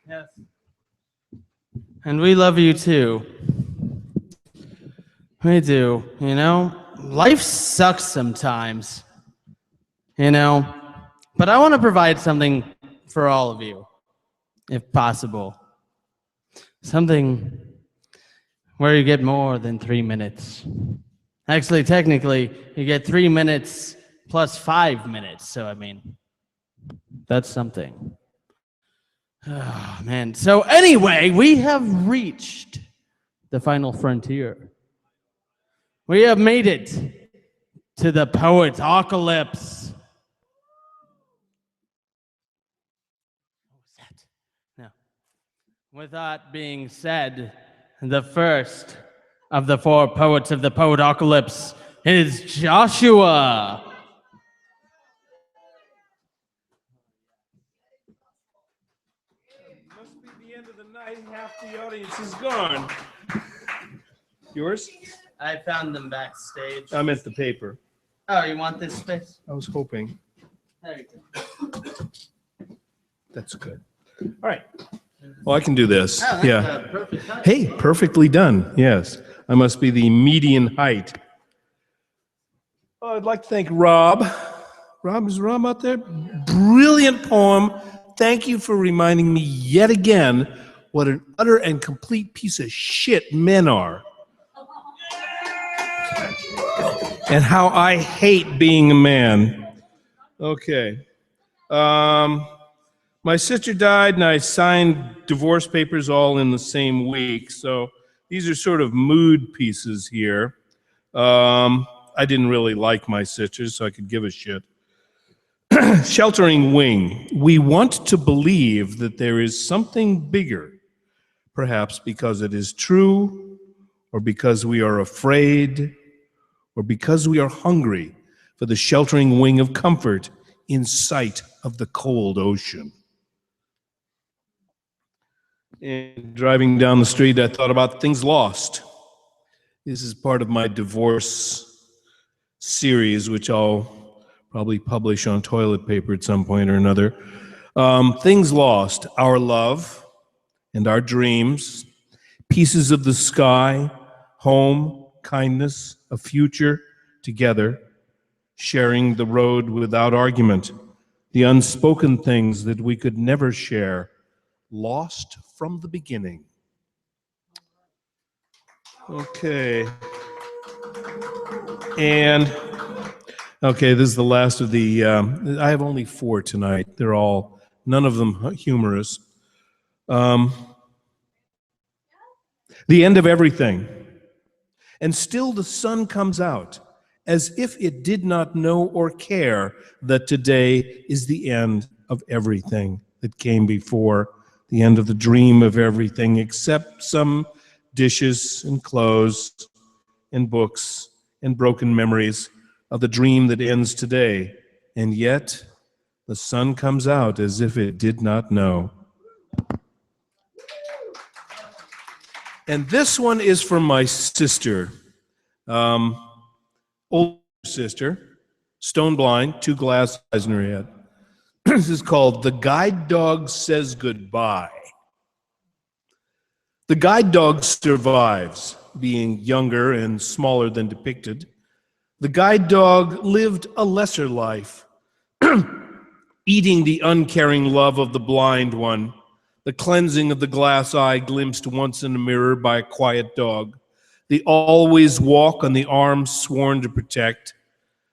Yes. And we love you too. We do. You know, life sucks sometimes. You know, but I want to provide something for all of you, if possible. Something where you get more than 3 minutes. Actually, technically, you get 3 minutes plus 5 minutes. So, I mean, that's something. Oh, man. So anyway, we have reached the final frontier. We have made it to the poet-ocalypse. What was that? No. With that being said, the first of the 4 poets of the poet-ocalypse is Joshua. Half the audience is gone. Yours? I found them backstage. I meant the paper. Oh, you want this space? I was hoping. There you go. That's good. All right. Well, I can do this. Oh, that's Yeah. perfect height. Hey, perfectly done. Yes. I must be the median height. Oh, I'd like to thank Rob. Rob, is Rob out there? Brilliant poem. Thank you for reminding me yet again what an utter and complete piece of shit men are. And how I hate being a man. Okay. My sister died and I signed divorce papers all in the same week. So these are sort of mood pieces here. I didn't really like my sister, so I could give a shit. Sheltering wing. We want to believe that there is something bigger, perhaps because it is true, or because we are afraid, or because we are hungry for the sheltering wing of comfort in sight of the cold ocean. And driving down the street, I thought about things lost. This is part of my divorce series, which I'll probably publish on toilet paper at some point or another. Things lost, our love and our dreams, pieces of the sky, home, kindness, a future, together, sharing the road without argument, the unspoken things that we could never share, lost from the beginning. Okay. And, okay, this is the last of the, I have only 4 tonight. They're all, none of them humorous. The end of everything. And still the sun comes out, as if it did not know or care that today is the end of everything that came before, the end of the dream of everything, except some dishes and clothes and books and broken memories of the dream that ends today. And yet, the sun comes out as if it did not know. And this one is from my sister, older sister, stone blind, 2 glass eyes in her head. This is called The Guide Dog Says Goodbye. The guide dog survives, being younger and smaller than depicted. The guide dog lived a lesser life, eating the uncaring love of the blind one, the cleansing of the glass eye glimpsed once in a mirror by a quiet dog, the always walk on the arms sworn to protect.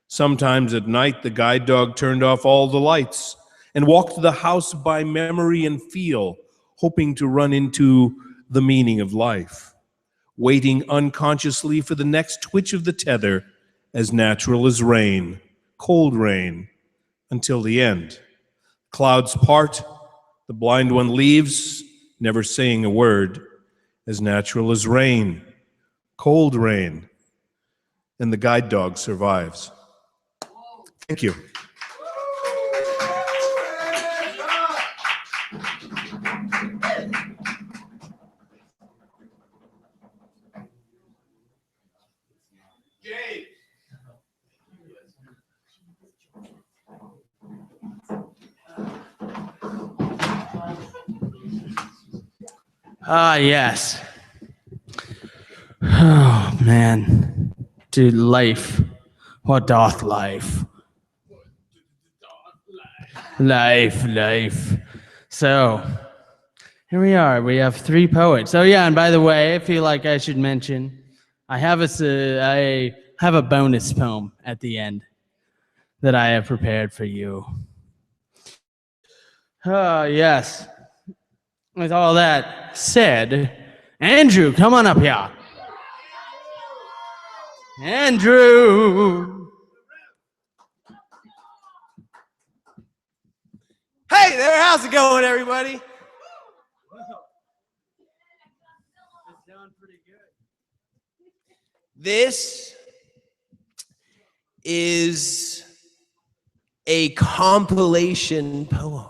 Sometimes at night, the guide dog turned off all the lights and walked the house by memory and feel, hoping to run into the meaning of life, waiting unconsciously for the next twitch of the tether, as natural as rain, cold rain, until the end. Clouds part, the blind one leaves, never saying a word, as natural as rain, cold rain, and the guide dog survives. Thank you. Ah, yes. Oh, man. Dude, life. What doth life? Life. So, here we are. We have 3 poets. Oh, yeah, and by the way, I feel like I should mention, I have a bonus poem at the end that I have prepared for you. Oh, yes. With all that said, Andrew, come on up here. Andrew. Hey there, how's it going, everybody? This is a compilation poem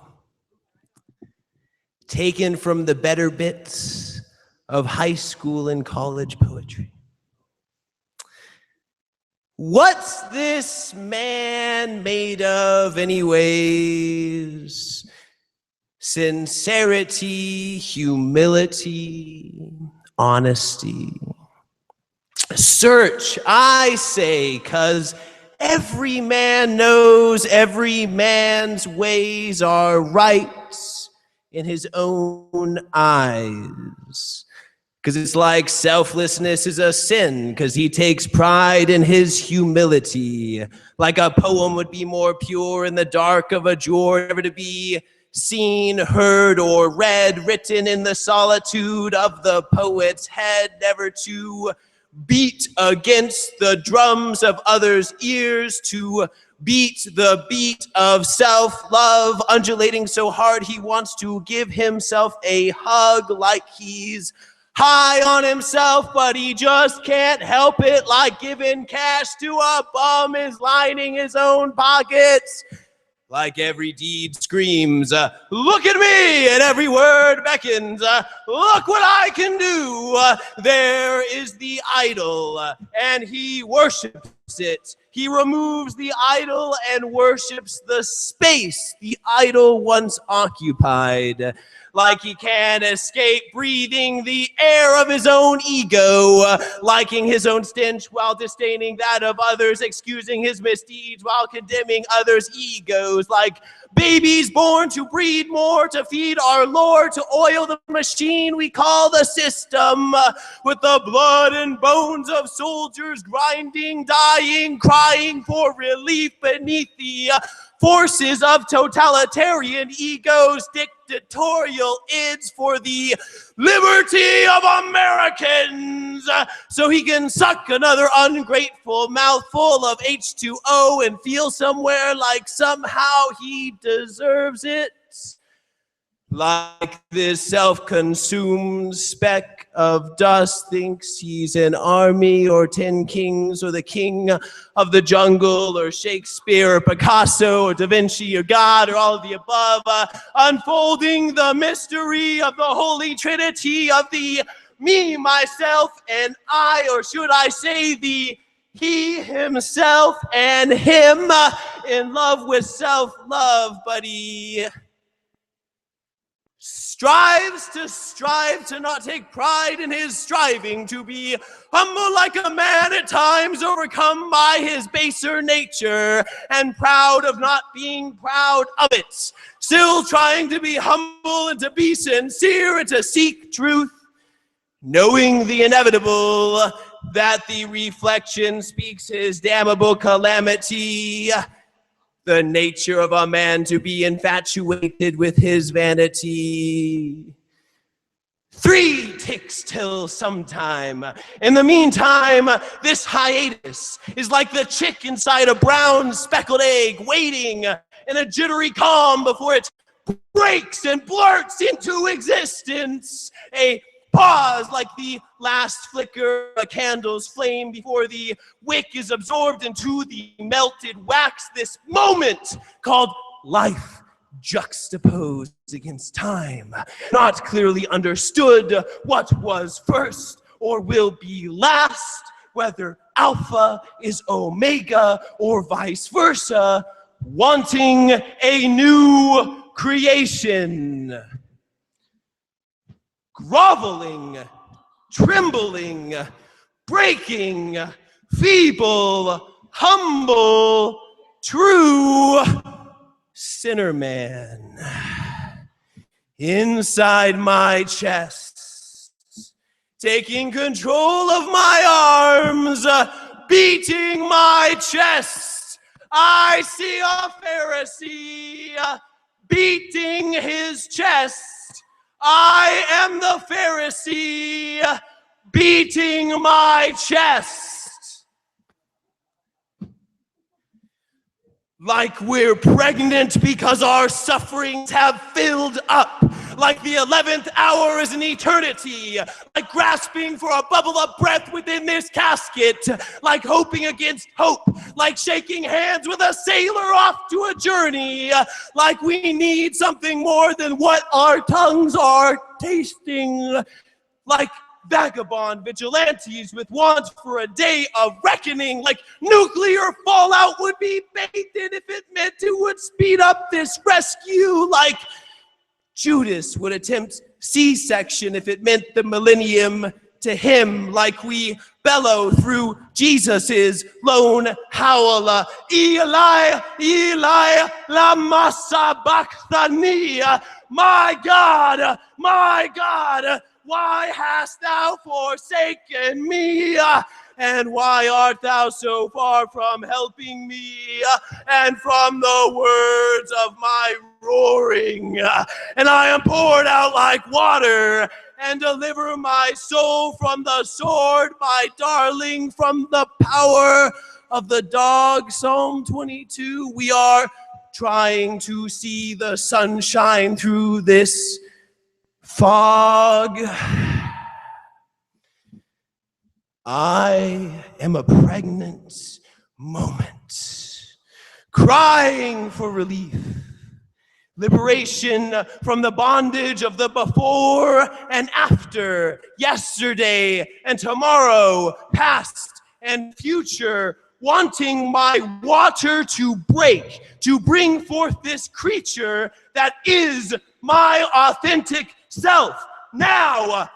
taken from the better bits of high school and college poetry. What's this man made of anyways? Sincerity, humility, honesty. Search, I say, 'cause every man knows every man's ways are right in his own eyes. 'Cause it's like selflessness is a sin, 'cause he takes pride in his humility. Like a poem would be more pure in the dark of a drawer, never to be seen, heard, or read, written in the solitude of the poet's head, never to beat against the drums of others' ears, to beat the beat of self-love, undulating so hard he wants to give himself a hug, like he's high on himself, but he just can't help it, like giving cash to a bum is lining his own pockets. Like every deed screams, look at me, and every word beckons, look what I can do. There is the idol, and he worships it. He removes the idol and worships the space the idol once occupied. like he can't escape breathing the air of his own ego, liking his own stench while disdaining that of others, excusing his misdeeds while condemning others' egos, like babies born to breed more, to feed our Lord, to oil the machine we call the system, with the blood and bones of soldiers grinding, dying, crying for relief beneath the forces of totalitarian egos, dictatorial ids for the liberty of Americans, so he can suck another ungrateful mouthful of H2O and feel somewhere like somehow he deserves it. Like this self-consumed speck of dust thinks he's an army or 10 kings or the king of the jungle or Shakespeare or Picasso or Da Vinci or God or all of the above, unfolding the mystery of the Holy Trinity of the me, myself, and I, or should I say the he, himself, and him, in love with self-love, but he strive to not take pride in his striving, to be humble like a man at times, overcome by his baser nature, and proud of not being proud of it. Still trying to be humble and to be sincere and to seek truth, knowing the inevitable, that the reflection speaks his damnable calamity. The nature of a man to be infatuated with his vanity. 3 ticks till sometime. In the meantime, this hiatus is like the chick inside a brown speckled egg, waiting in a jittery calm before it breaks and blurts into existence. A pause like the last flicker of a candle's flame before the wick is absorbed into the melted wax. This moment called life juxtaposed against time, not clearly understood what was first or will be last, whether alpha is omega or vice versa, wanting a new creation. Groveling, trembling, breaking, feeble, humble, true sinner man. Inside my chest, taking control of my arms, beating my chest, I see a Pharisee beating his chest. I am the Pharisee beating my chest. Like we're pregnant because our sufferings have filled up. Like the 11th hour is an eternity. Like grasping for a bubble of breath within this casket. Like hoping against hope. Like shaking hands with a sailor off to a journey. Like we need something more than what our tongues are tasting. Like vagabond vigilantes with want for a day of reckoning, like nuclear fallout would be baked in if it meant it would speed up this rescue, like Judas would attempt C-section if it meant the millennium to him, like we bellow through Jesus's lone howl, Eli, Eli, lama sabachthani, my God, why hast thou forsaken me? And why art thou so far from helping me? And from the words of my roaring. And I am poured out like water, and deliver my soul from the sword, my darling, from the power of the dog. Psalm 22, we are trying to see the sunshine through this fog. I am a pregnant moment, crying for relief, liberation from the bondage of the before and after, yesterday and tomorrow, past and future, wanting my water to break, to bring forth this creature that is my authentic self. Now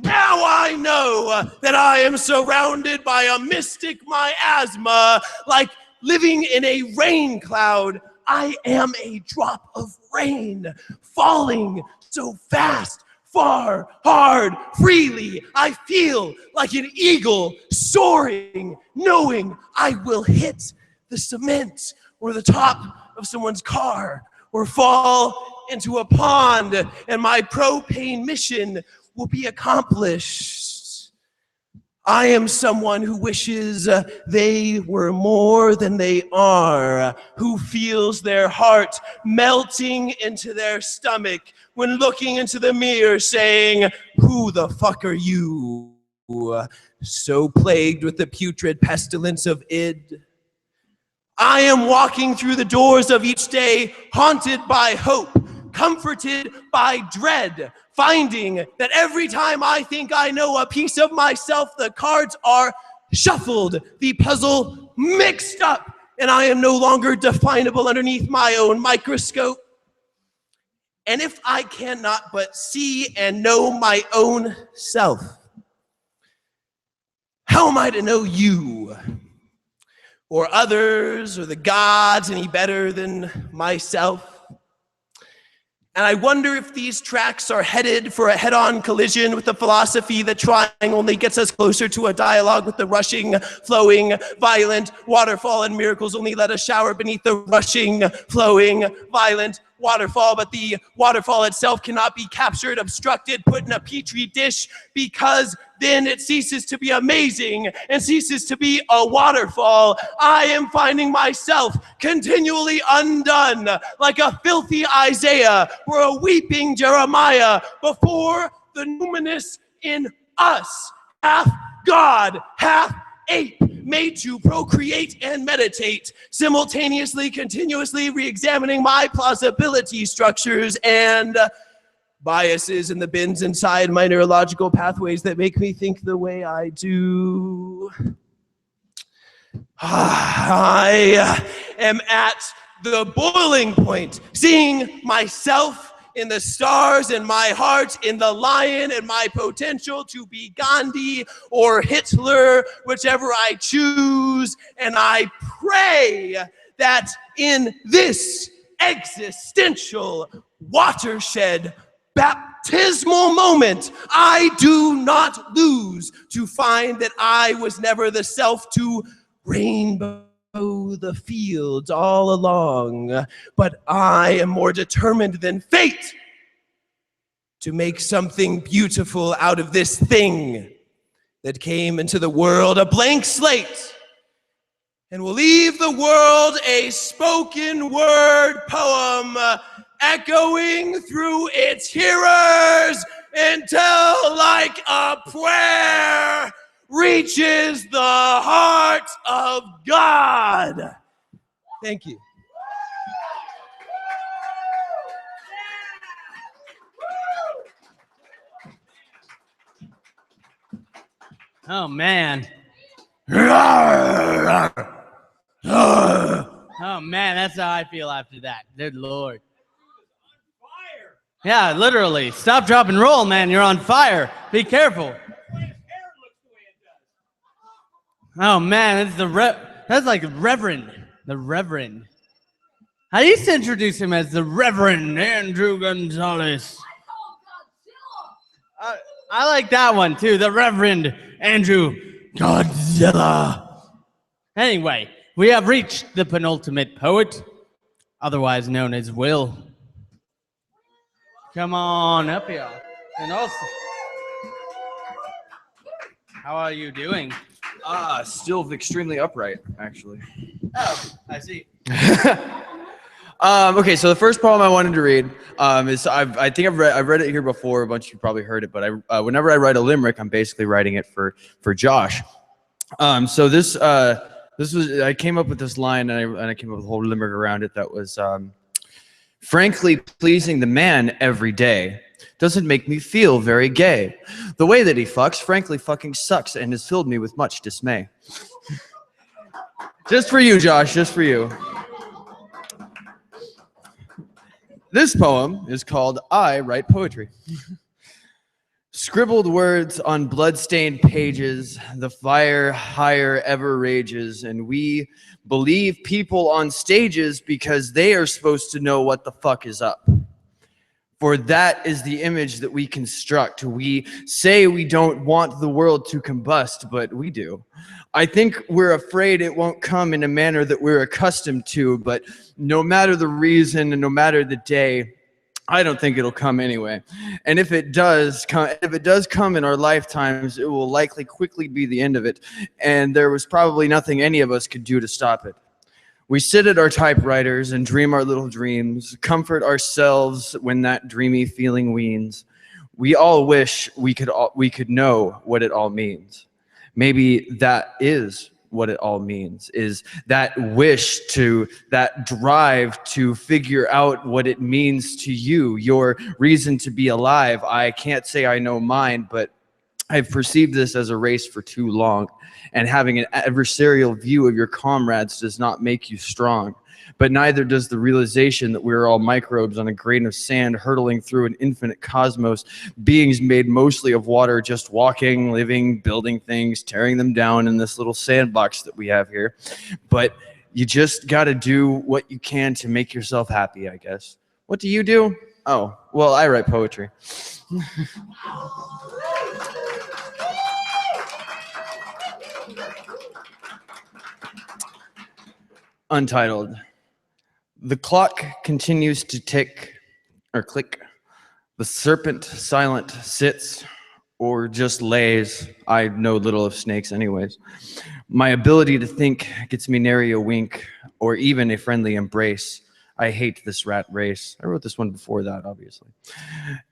I know that I am surrounded by a mystic miasma, like living in a rain cloud. I am a drop of rain, falling so fast, far, hard, freely. I feel like an eagle soaring, knowing I will hit the cement or the top of someone's car or fall into a pond, and my propane mission will be accomplished. I am someone who wishes they were more than they are, who feels their heart melting into their stomach when looking into the mirror saying, "Who the fuck are you?" So plagued with the putrid pestilence of id. I am walking through the doors of each day, haunted by hope, comforted by dread, finding that every time I think I know a piece of myself, the cards are shuffled, the puzzle mixed up, and I am no longer definable underneath my own microscope. And if I cannot but see and know my own self, how am I to know you or others or the gods any better than myself? And I wonder if these tracks are headed for a head-on collision with the philosophy that trying only gets us closer to a dialogue with the rushing, flowing, violent waterfall, and miracles only let us shower beneath the rushing, flowing, violent waterfall. But the waterfall itself cannot be captured, obstructed, put in a petri dish, because then it ceases to be amazing and ceases to be a waterfall. I am finding myself continually undone, like a filthy Isaiah or a weeping Jeremiah before the numinous in us, half God, half ape, made to procreate and meditate, simultaneously, continuously re-examining my plausibility structures and biases in the bins inside my neurological pathways that make me think the way I do. I am at the boiling point, seeing myself in the stars and my heart in the lion and my potential to be Gandhi or Hitler, whichever I choose. And I pray that in this existential watershed baptismal moment, I do not lose to find that I was never the self to rainbow the fields all along, but I am more determined than fate to make something beautiful out of this thing that came into the world, a blank slate, and will leave the world a spoken word poem echoing through its hearers until, like a prayer, reaches the heart of God. Thank you. Oh, man. Oh, man, that's how I feel after that. Good Lord. Yeah, literally. Stop, drop, and roll, man. You're on fire. Be careful. Oh, man, it's that's like Reverend. The Reverend. I used to introduce him as the Reverend Andrew Gonzalez. I like that one, too. The Reverend Andrew Godzilla. Anyway, we have reached the penultimate poet, otherwise known as Will. Come on up here. And also, how are you doing? Still extremely upright, actually. Oh, I see. Okay, so the first poem I wanted to read is I think I've read it here before. A bunch of you probably heard it, but whenever I write a limerick, I'm basically writing it for Josh. So this was I came up with this line and I came up with a whole limerick around it that was frankly pleasing the man every day doesn't make me feel very gay. The way that he fucks, frankly, fucking sucks and has filled me with much dismay. Just for you, Josh, just for you. this poem is called I Write Poetry. Scribbled words on blood-stained pages, the fire higher ever rages, and we believe people on stages because they are supposed to know what the fuck is up. For that is the image that we construct. We say we don't want the world to combust, but we do. I think we're afraid it won't come in a manner that we're accustomed to, but no matter the reason and no matter the day, I don't think it'll come anyway. And if it does come in our lifetimes, it will likely quickly be the end of it. And there was probably nothing any of us could do to stop it. We sit at our typewriters and dream our little dreams, comfort ourselves when that dreamy feeling weans. We all wish we could know what it all means. Maybe that is what it all means, is that wish to, that drive to figure out what it means to you, your reason to be alive. I can't say I know mine, but I've perceived this as a race for too long, and having an adversarial view of your comrades does not make you strong. But neither does the realization that we're all microbes on a grain of sand hurtling through an infinite cosmos, beings made mostly of water, just walking, living, building things, tearing them down in this little sandbox that we have here. But you just got to do what you can to make yourself happy, I guess. What do you do? Oh, well, I write poetry. Untitled. The clock continues to tick or click. The serpent silent sits or just lays. I know little of snakes anyways. My ability to think gets me nary a wink or even a friendly embrace. I hate this rat race. I wrote this one before that, obviously.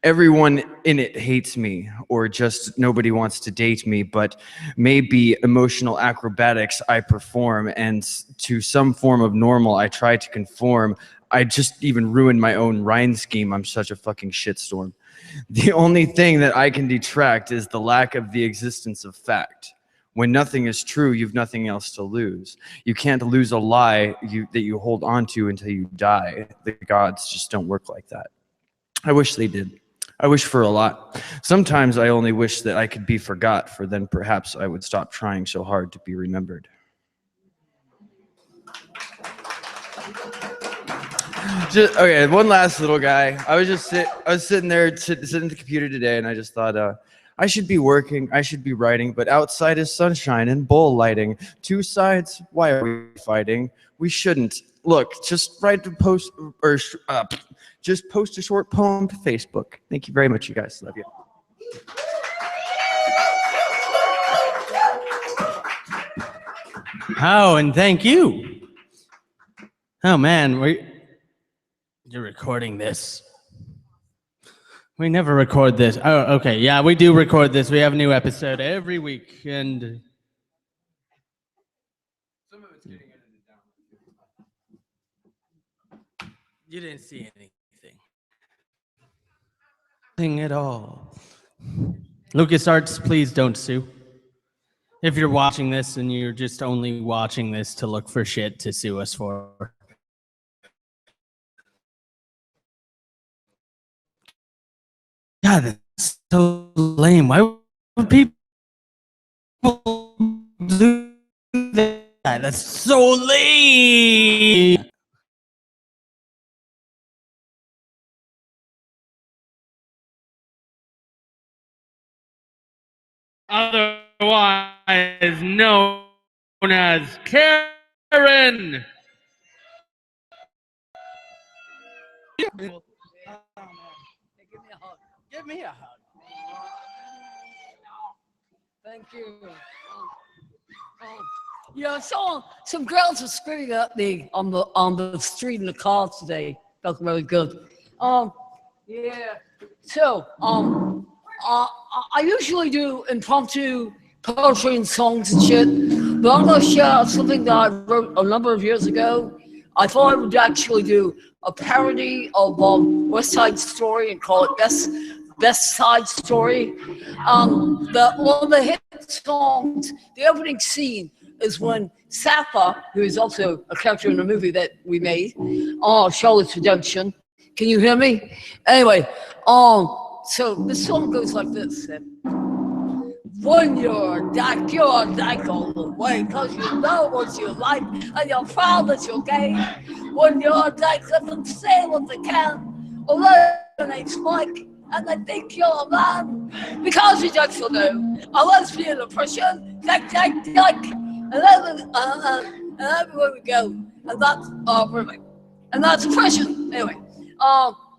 Everyone in it hates me, or just nobody wants to date me, but maybe emotional acrobatics I perform, and to some form of normal I try to conform. I just even ruined my own rhyme scheme. I'm such a fucking shitstorm. The only thing that I can detract is the lack of the existence of fact. When nothing is true, you've nothing else to lose. You can't lose a lie that you hold on to until you die. The gods just don't work like that. I wish they did. I wish for a lot. Sometimes I only wish that I could be forgot, for then perhaps I would stop trying so hard to be remembered. Okay, one last little guy. I was sitting there sitting at the computer today, and I just thought, I should be working, I should be writing, but outside is sunshine and bull lighting. Two sides, why are we fighting? We shouldn't. Look, just write a post, or just post a short poem to Facebook. Thank you very much, you guys. Love you. Oh, and thank you. Oh man, you're recording this. We never record this. Oh, okay. Yeah, we do record this. We have a new episode every week, and Some of it's getting edited down. you didn't see anything. Nothing at all. LucasArts, please don't sue. If you're watching this and you're just only watching this to look for shit to sue us for. God, that's so lame. Why would people do that? That's so lame. Otherwise known as Karen. Give me a hug. Thank you. Yeah, some girls were screaming at me on the street in the car today. Felt really good. Yeah. So, I usually do impromptu poetry and songs and shit, but I'm gonna share something that I wrote a number of years ago. I thought I would actually do a parody of West Side Story and call it Best Side Story. One of the hit songs, the opening scene is when Sappha, who is also a character in a movie that we made, Charlotte's Redemption, Can you hear me? Anyway, so this song goes like this. When you're dark all the way, cause you know what you like, and you're proud that you're gay. When you're dark, let them say what they can, although your name's Mike, and they think you're a man, because you just will know, a lesbian oppression, and everywhere we go, and that's, and that's oppression, anyway.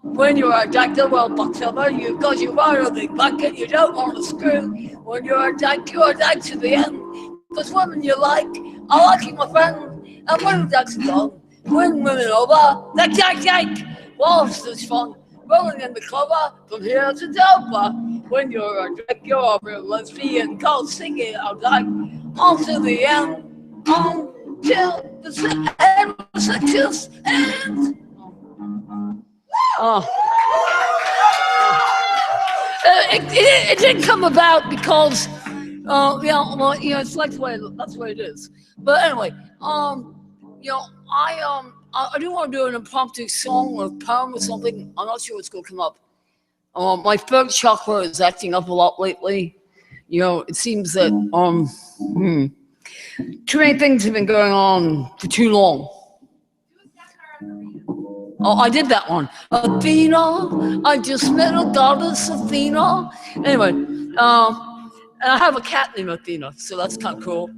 When you're a doctor, well, Bucksilver, because you are a big bucket, you don't want to screw. When you're a dyke to the end. Because women you like, I like my friend, and when ducks are gone, when women over, dyke, waltz is fun, rolling in the clover, from here to Dover. When you're a dyke, you're a real lesbian, called singing out like, on to the end, until the end. It didn't come about because, it's like that's the way it is. But anyway, I do want to do an impromptu song or poem or something. I'm not sure what's going to come up. My third chakra is acting up a lot lately. It seems that too many things have been going on for too long. Oh, I did that one. Athena, I just met a goddess Athena. Anyway, and I have a cat named Athena, so that's kind of cool.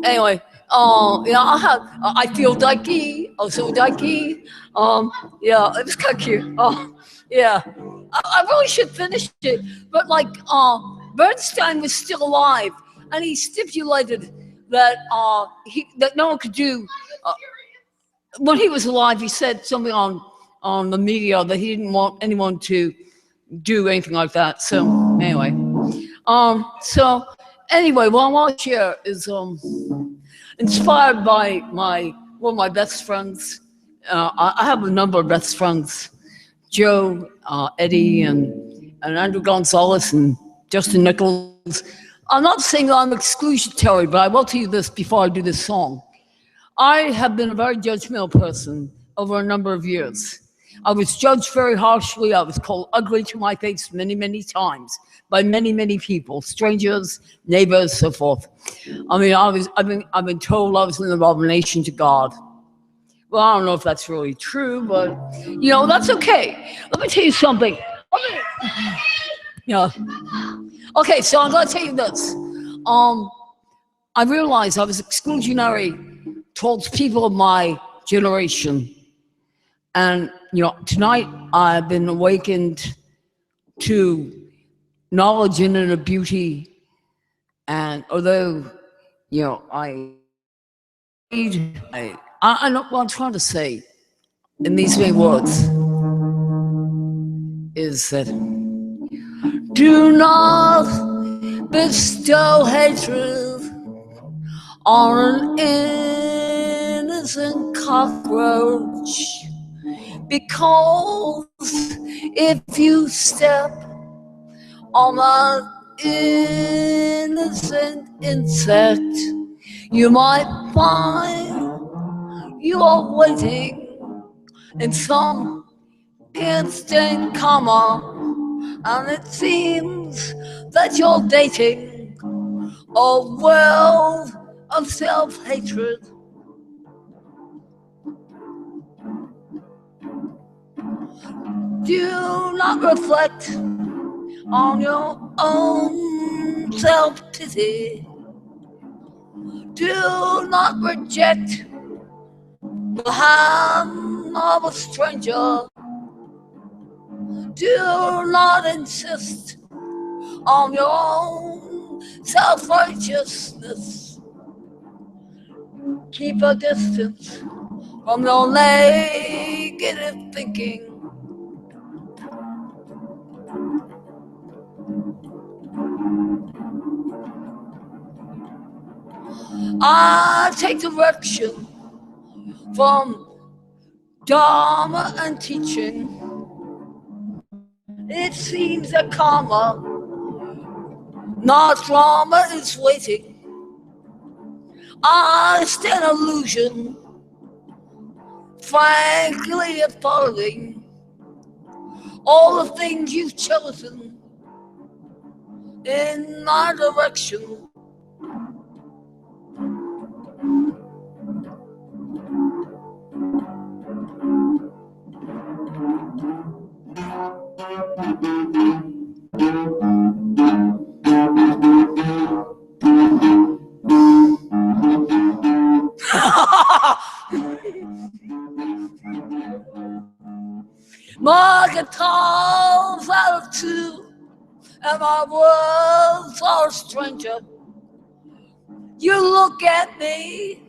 Anyway, I feel dykey, so dykey. Yeah, it was kind of cute. Yeah, I really should finish it, but Bernstein was still alive, and he stipulated that that no one could do. When he was alive, he said something on the media that he didn't want anyone to do anything like that. So anyway, what I want to share is inspired by one of my best friends. I have a number of best friends: Joe, Eddie, and Andrew Gonzalez, and Justin Nichols. I'm not saying that I'm exclusionary, but I will tell you this before I do this song. I have been a very judgmental person over a number of years. I was judged very harshly. I was called ugly to my face many, many times by many, many people, strangers, neighbors, so forth. I mean, I've been told I was an abomination to God. Well, I don't know if that's really true, but that's okay. Let me tell you something. Okay, so I'm gonna tell you this. I realized I was exclusionary towards people of my generation. And, tonight I've been awakened to knowledge and inner beauty. And although, I know what I'm trying to say in these many words is that do not bestow hatred on an innocent cockroach, because if you step on an innocent insect, you might find you are waiting in some instant coma, and it seems that you're dating a world of self-hatred. Do not reflect on your own self-pity. Do not reject the hand of a stranger. Do not insist on your own self-righteousness. Keep a distance from your negative thinking. I take direction from Dharma and teaching. It seems that karma, not drama, is waiting. I stand illusion frankly following all the things you've chosen in my direction. My guitar's out of tune, and my words are a stranger. You look at me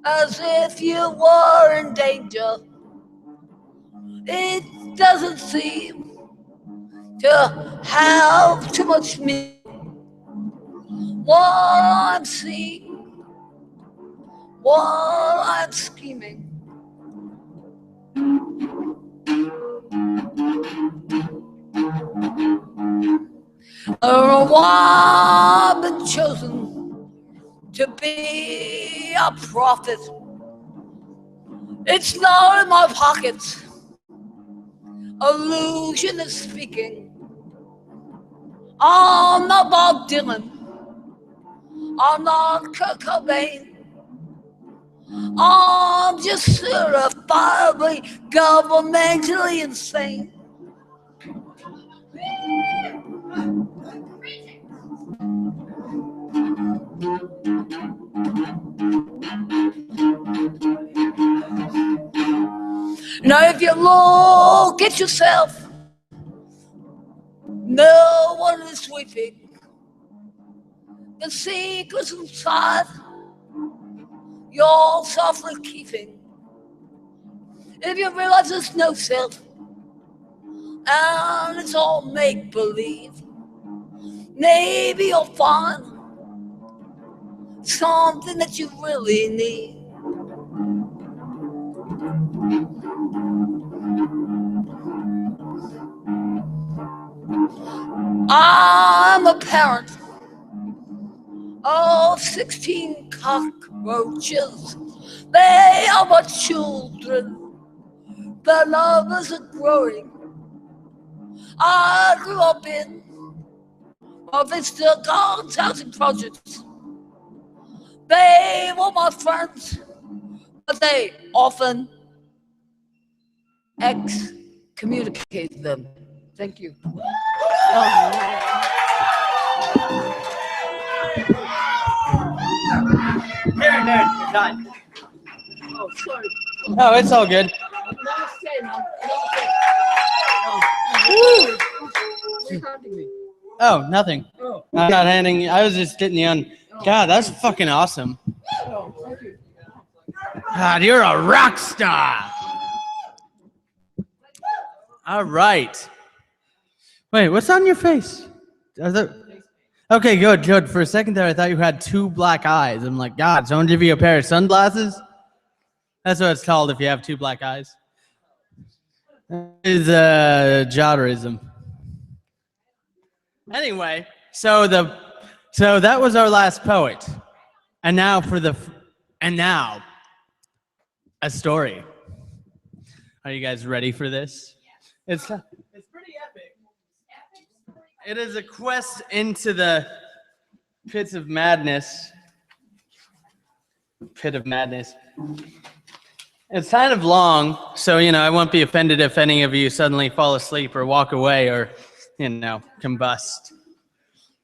as if you were in danger. It doesn't seem to have too much meaning. What I'm seeing, what I'm scheming. I don't know why I've been chosen to be a prophet. It's not in my pockets. Illusion is speaking. I'm not Bob Dylan. I'm not Kurt Cobain. I'm just certifiably governmentally insane. Now if you look at yourself, no one is sweeping the secrets inside you're softly keeping. If you realize there's no self and it's all make-believe, maybe you'll find something that you really need. I'm a parent of 16 cockroaches. They are my children. Their numbers are growing. I grew up in Vista Gardens housing projects. They were my friends, but they often excommunicated them. Thank you. There, done. Oh, sorry. No, it's all good. Namaste, man. Namaste. Oh, nothing. Oh. I'm not handing. I was just getting you on. God, that's fucking awesome. Oh, thank you. God, you're a rock star. All right. Wait, what's on your face? Okay, good. For a second there, I thought you had two black eyes. I'm like, God, someone give you a pair of sunglasses? That's what it's called if you have two black eyes. That is Jotterism. Anyway, so that was our last poet. And now a story. Are you guys ready for this? It's pretty epic. It is a quest into the pit of madness. It's kind of long, so I won't be offended if any of you suddenly fall asleep or walk away or combust.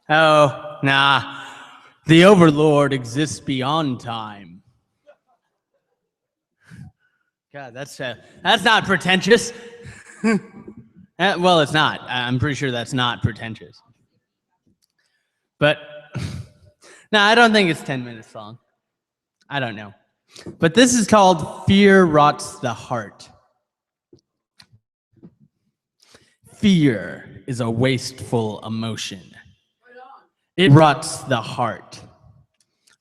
Oh, nah. The Overlord exists beyond time. God, that's not pretentious. Well, it's not. I'm pretty sure that's not pretentious. But no, I don't think it's 10 minutes long. I don't know. But this is called Fear Rots the Heart. Fear is a wasteful emotion. It rots the heart.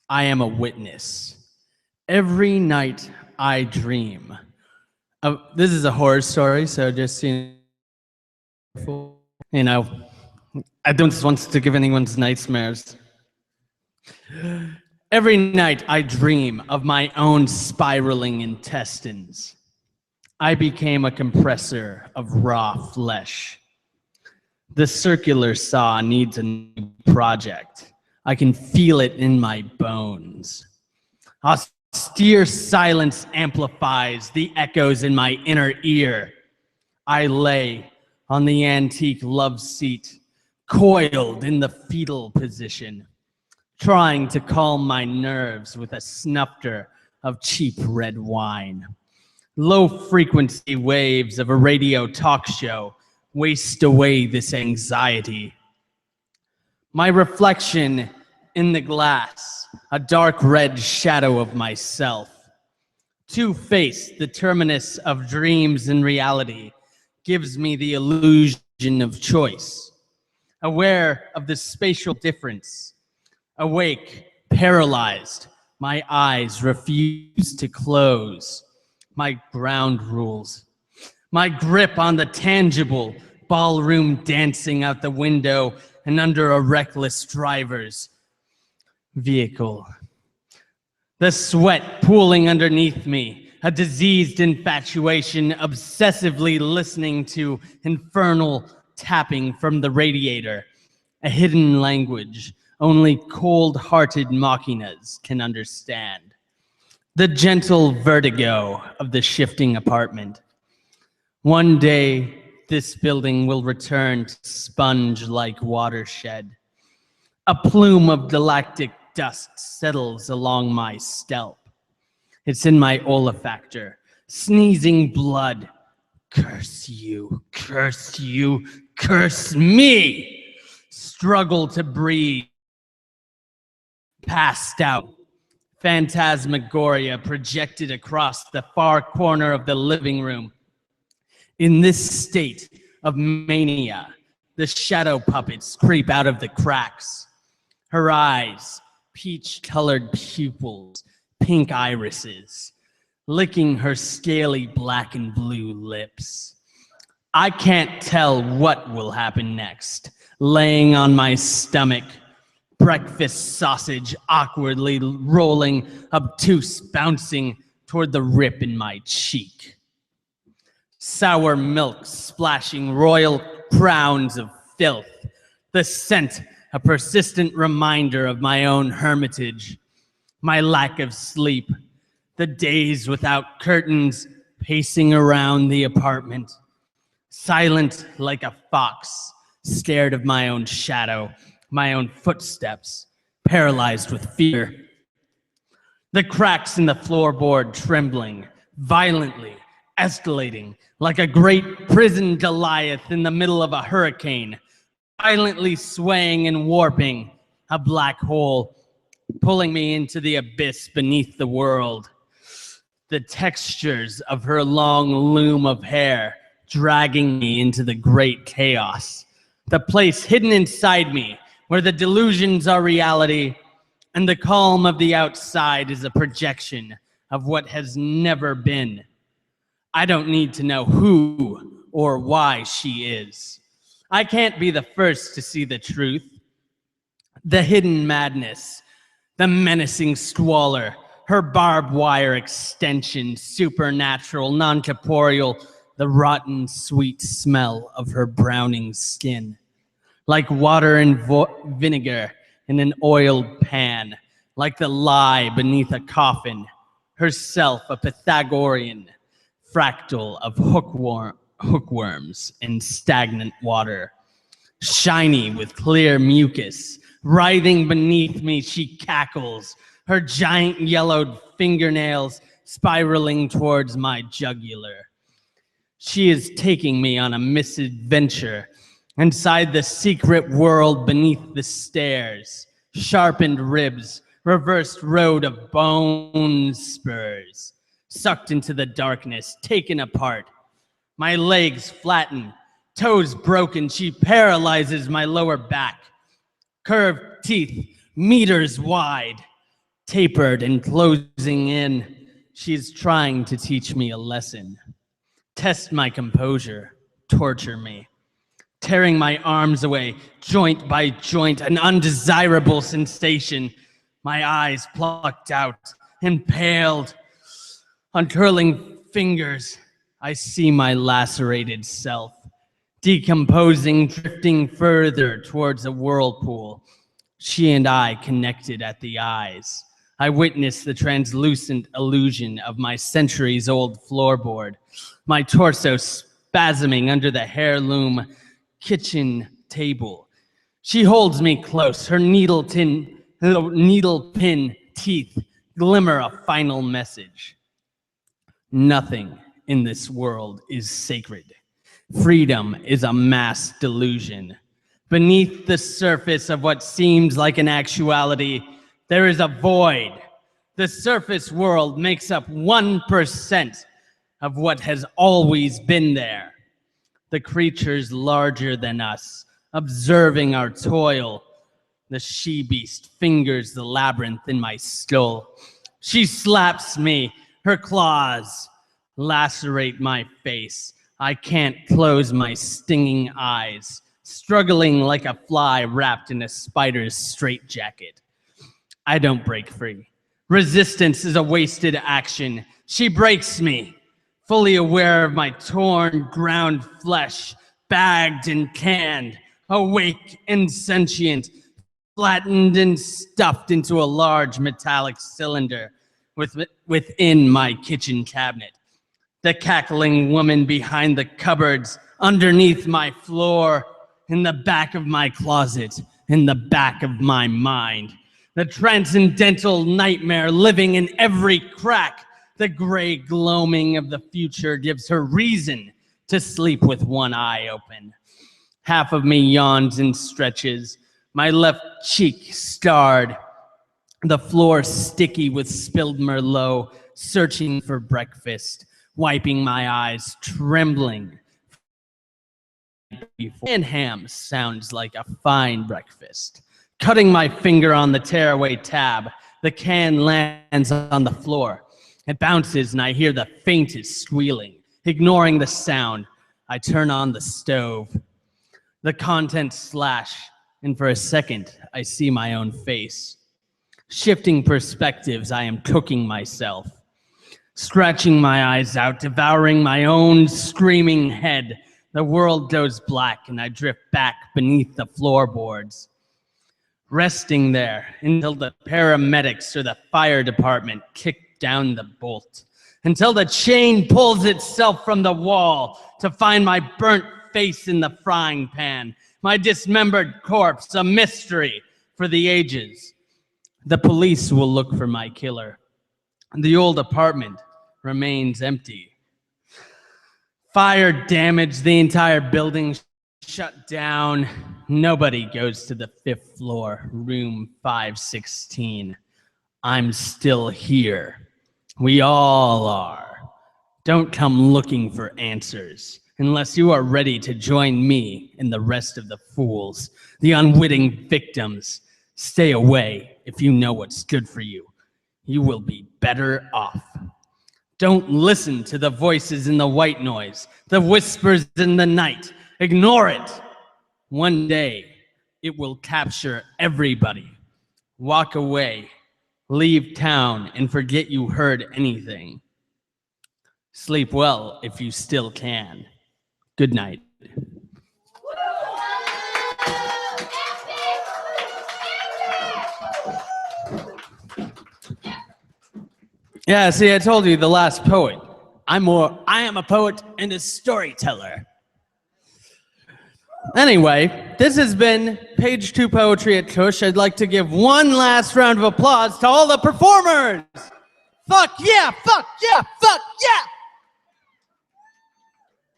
I am a witness. Every night I dream. This is a horror story, so just I don't want to give anyone's nightmares. Every night I dream of my own spiraling intestines. I became a compressor of raw flesh. The circular saw needs a new project. I can feel it in my bones. Austere silence amplifies the echoes in my inner ear. I lay on the antique love seat, coiled in the fetal position, trying to calm my nerves with a snufter of cheap red wine. Low-frequency waves of a radio talk show waste away this anxiety. My reflection in the glass, a dark red shadow of myself. Two-faced, the terminus of dreams and reality, gives me the illusion of choice. Aware of the spatial difference, awake, paralyzed, my eyes refuse to close. My ground rules. My grip on the tangible, ballroom dancing out the window and under a reckless driver's vehicle. The sweat pooling underneath me, a diseased infatuation, obsessively listening to infernal tapping from the radiator, a hidden language only cold-hearted machinas can understand. The gentle vertigo of the shifting apartment. One day, this building will return to sponge-like watershed. A plume of galactic dust settles along my scalp. It's in my olfactor, sneezing blood. Curse you, curse you, curse me! Struggle to breathe. Passed out. Phantasmagoria projected across the far corner of the living room. In this state of mania, the shadow puppets creep out of the cracks. Her eyes, peach-colored pupils, pink irises, licking her scaly black and blue lips. I can't tell what will happen next, laying on my stomach, breakfast sausage awkwardly rolling, obtuse bouncing toward the rip in my cheek. Sour milk splashing royal crowns of filth, the scent a persistent reminder of my own hermitage, my lack of sleep, the days without curtains pacing around the apartment, silent like a fox, scared of my own shadow, my own footsteps, paralyzed with fear. The cracks in the floorboard trembling, violently, escalating, like a great prison Goliath in the middle of a hurricane, violently swaying and warping, a black hole pulling me into the abyss beneath the world. The textures of her long loom of hair dragging me into the great chaos, the place hidden inside me where the delusions are reality and the calm of the outside is a projection of what has never been. I don't need to know who or why she is. I can't be the first to see the truth. The hidden madness, the menacing squalor, her barbed wire extension, supernatural, non-corporeal, the rotten, sweet smell of her browning skin. Like water and vinegar in an oiled pan, like the lie beneath a coffin, herself a Pythagorean fractal of hookworms and stagnant water. Shiny with clear mucus, writhing beneath me, she cackles, her giant yellowed fingernails spiraling towards my jugular. She is taking me on a misadventure inside the secret world beneath the stairs, sharpened ribs, reversed road of bone spurs, sucked into the darkness, taken apart. My legs flatten, toes broken, she paralyzes my lower back. Curved teeth, meters wide, tapered and closing in. She's trying to teach me a lesson. Test my composure, torture me. Tearing my arms away, joint by joint, an undesirable sensation. My eyes plucked out, impaled, uncurling fingers, I see my lacerated self, decomposing, drifting further towards a whirlpool. She and I connected at the eyes. I witnessed the translucent illusion of my centuries-old floorboard, my torso spasming under the heirloom kitchen table. She holds me close, her needle pin teeth glimmer a final message. Nothing in this world is sacred. Freedom is a mass delusion. Beneath the surface of what seems like an actuality, there is a void. The surface world makes up 1% of what has always been there. The creatures larger than us, observing our toil. The she-beast fingers the labyrinth in my skull. She slaps me. Her claws lacerate my face. I can't close my stinging eyes, struggling like a fly wrapped in a spider's straitjacket. I don't break free. Resistance is a wasted action. She breaks me, fully aware of my torn, ground flesh, bagged and canned, awake and sentient, flattened and stuffed into a large metallic cylinder within my kitchen cabinet. The cackling woman behind the cupboards, underneath my floor, in the back of my closet, in the back of my mind. The transcendental nightmare living in every crack. The gray gloaming of the future gives her reason to sleep with one eye open. Half of me yawns and stretches, my left cheek starred, the floor sticky with spilled Merlot, searching for breakfast, wiping my eyes, trembling. And ham sounds like a fine breakfast. Cutting my finger on the tearaway tab, the can lands on the floor. It bounces and I hear the faintest squealing. Ignoring the sound, I turn on the stove. The contents slash, and for a second, I see my own face. Shifting perspectives, I am cooking myself. Scratching my eyes out, devouring my own screaming head. The world goes black and I drift back beneath the floorboards. Resting there until the paramedics or the fire department kick down the bolt. Until the chain pulls itself from the wall to find my burnt face in the frying pan. My dismembered corpse, a mystery for the ages. The police will look for my killer. The old apartment remains empty. Fire damaged the entire building, shut down. Nobody goes to the 5th floor, room 516. I'm still here. We all are. Don't come looking for answers unless you are ready to join me and the rest of the fools, the unwitting victims. Stay away if you know what's good for you. You will be better off. Don't listen to the voices in the white noise, the whispers in the night. Ignore it. One day, it will capture everybody. Walk away, leave town, and forget you heard anything. Sleep well if you still can. Good night. Yeah, see, I told you, the last poet. I am a poet and a storyteller. Anyway, this has been Page 2 Poetry at Cush. I'd like to give one last round of applause to all the performers. Fuck yeah, fuck yeah, fuck yeah.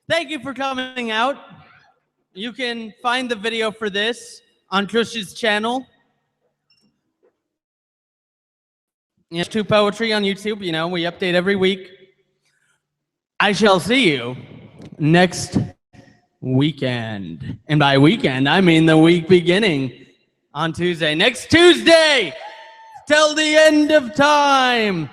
Thank you for coming out. You can find the video for this on Cush's channel. Page 2 Poetry on YouTube. You know, we update every week. I shall see you next weekend. And by weekend, I mean the week beginning on Tuesday. Next Tuesday, till the end of time.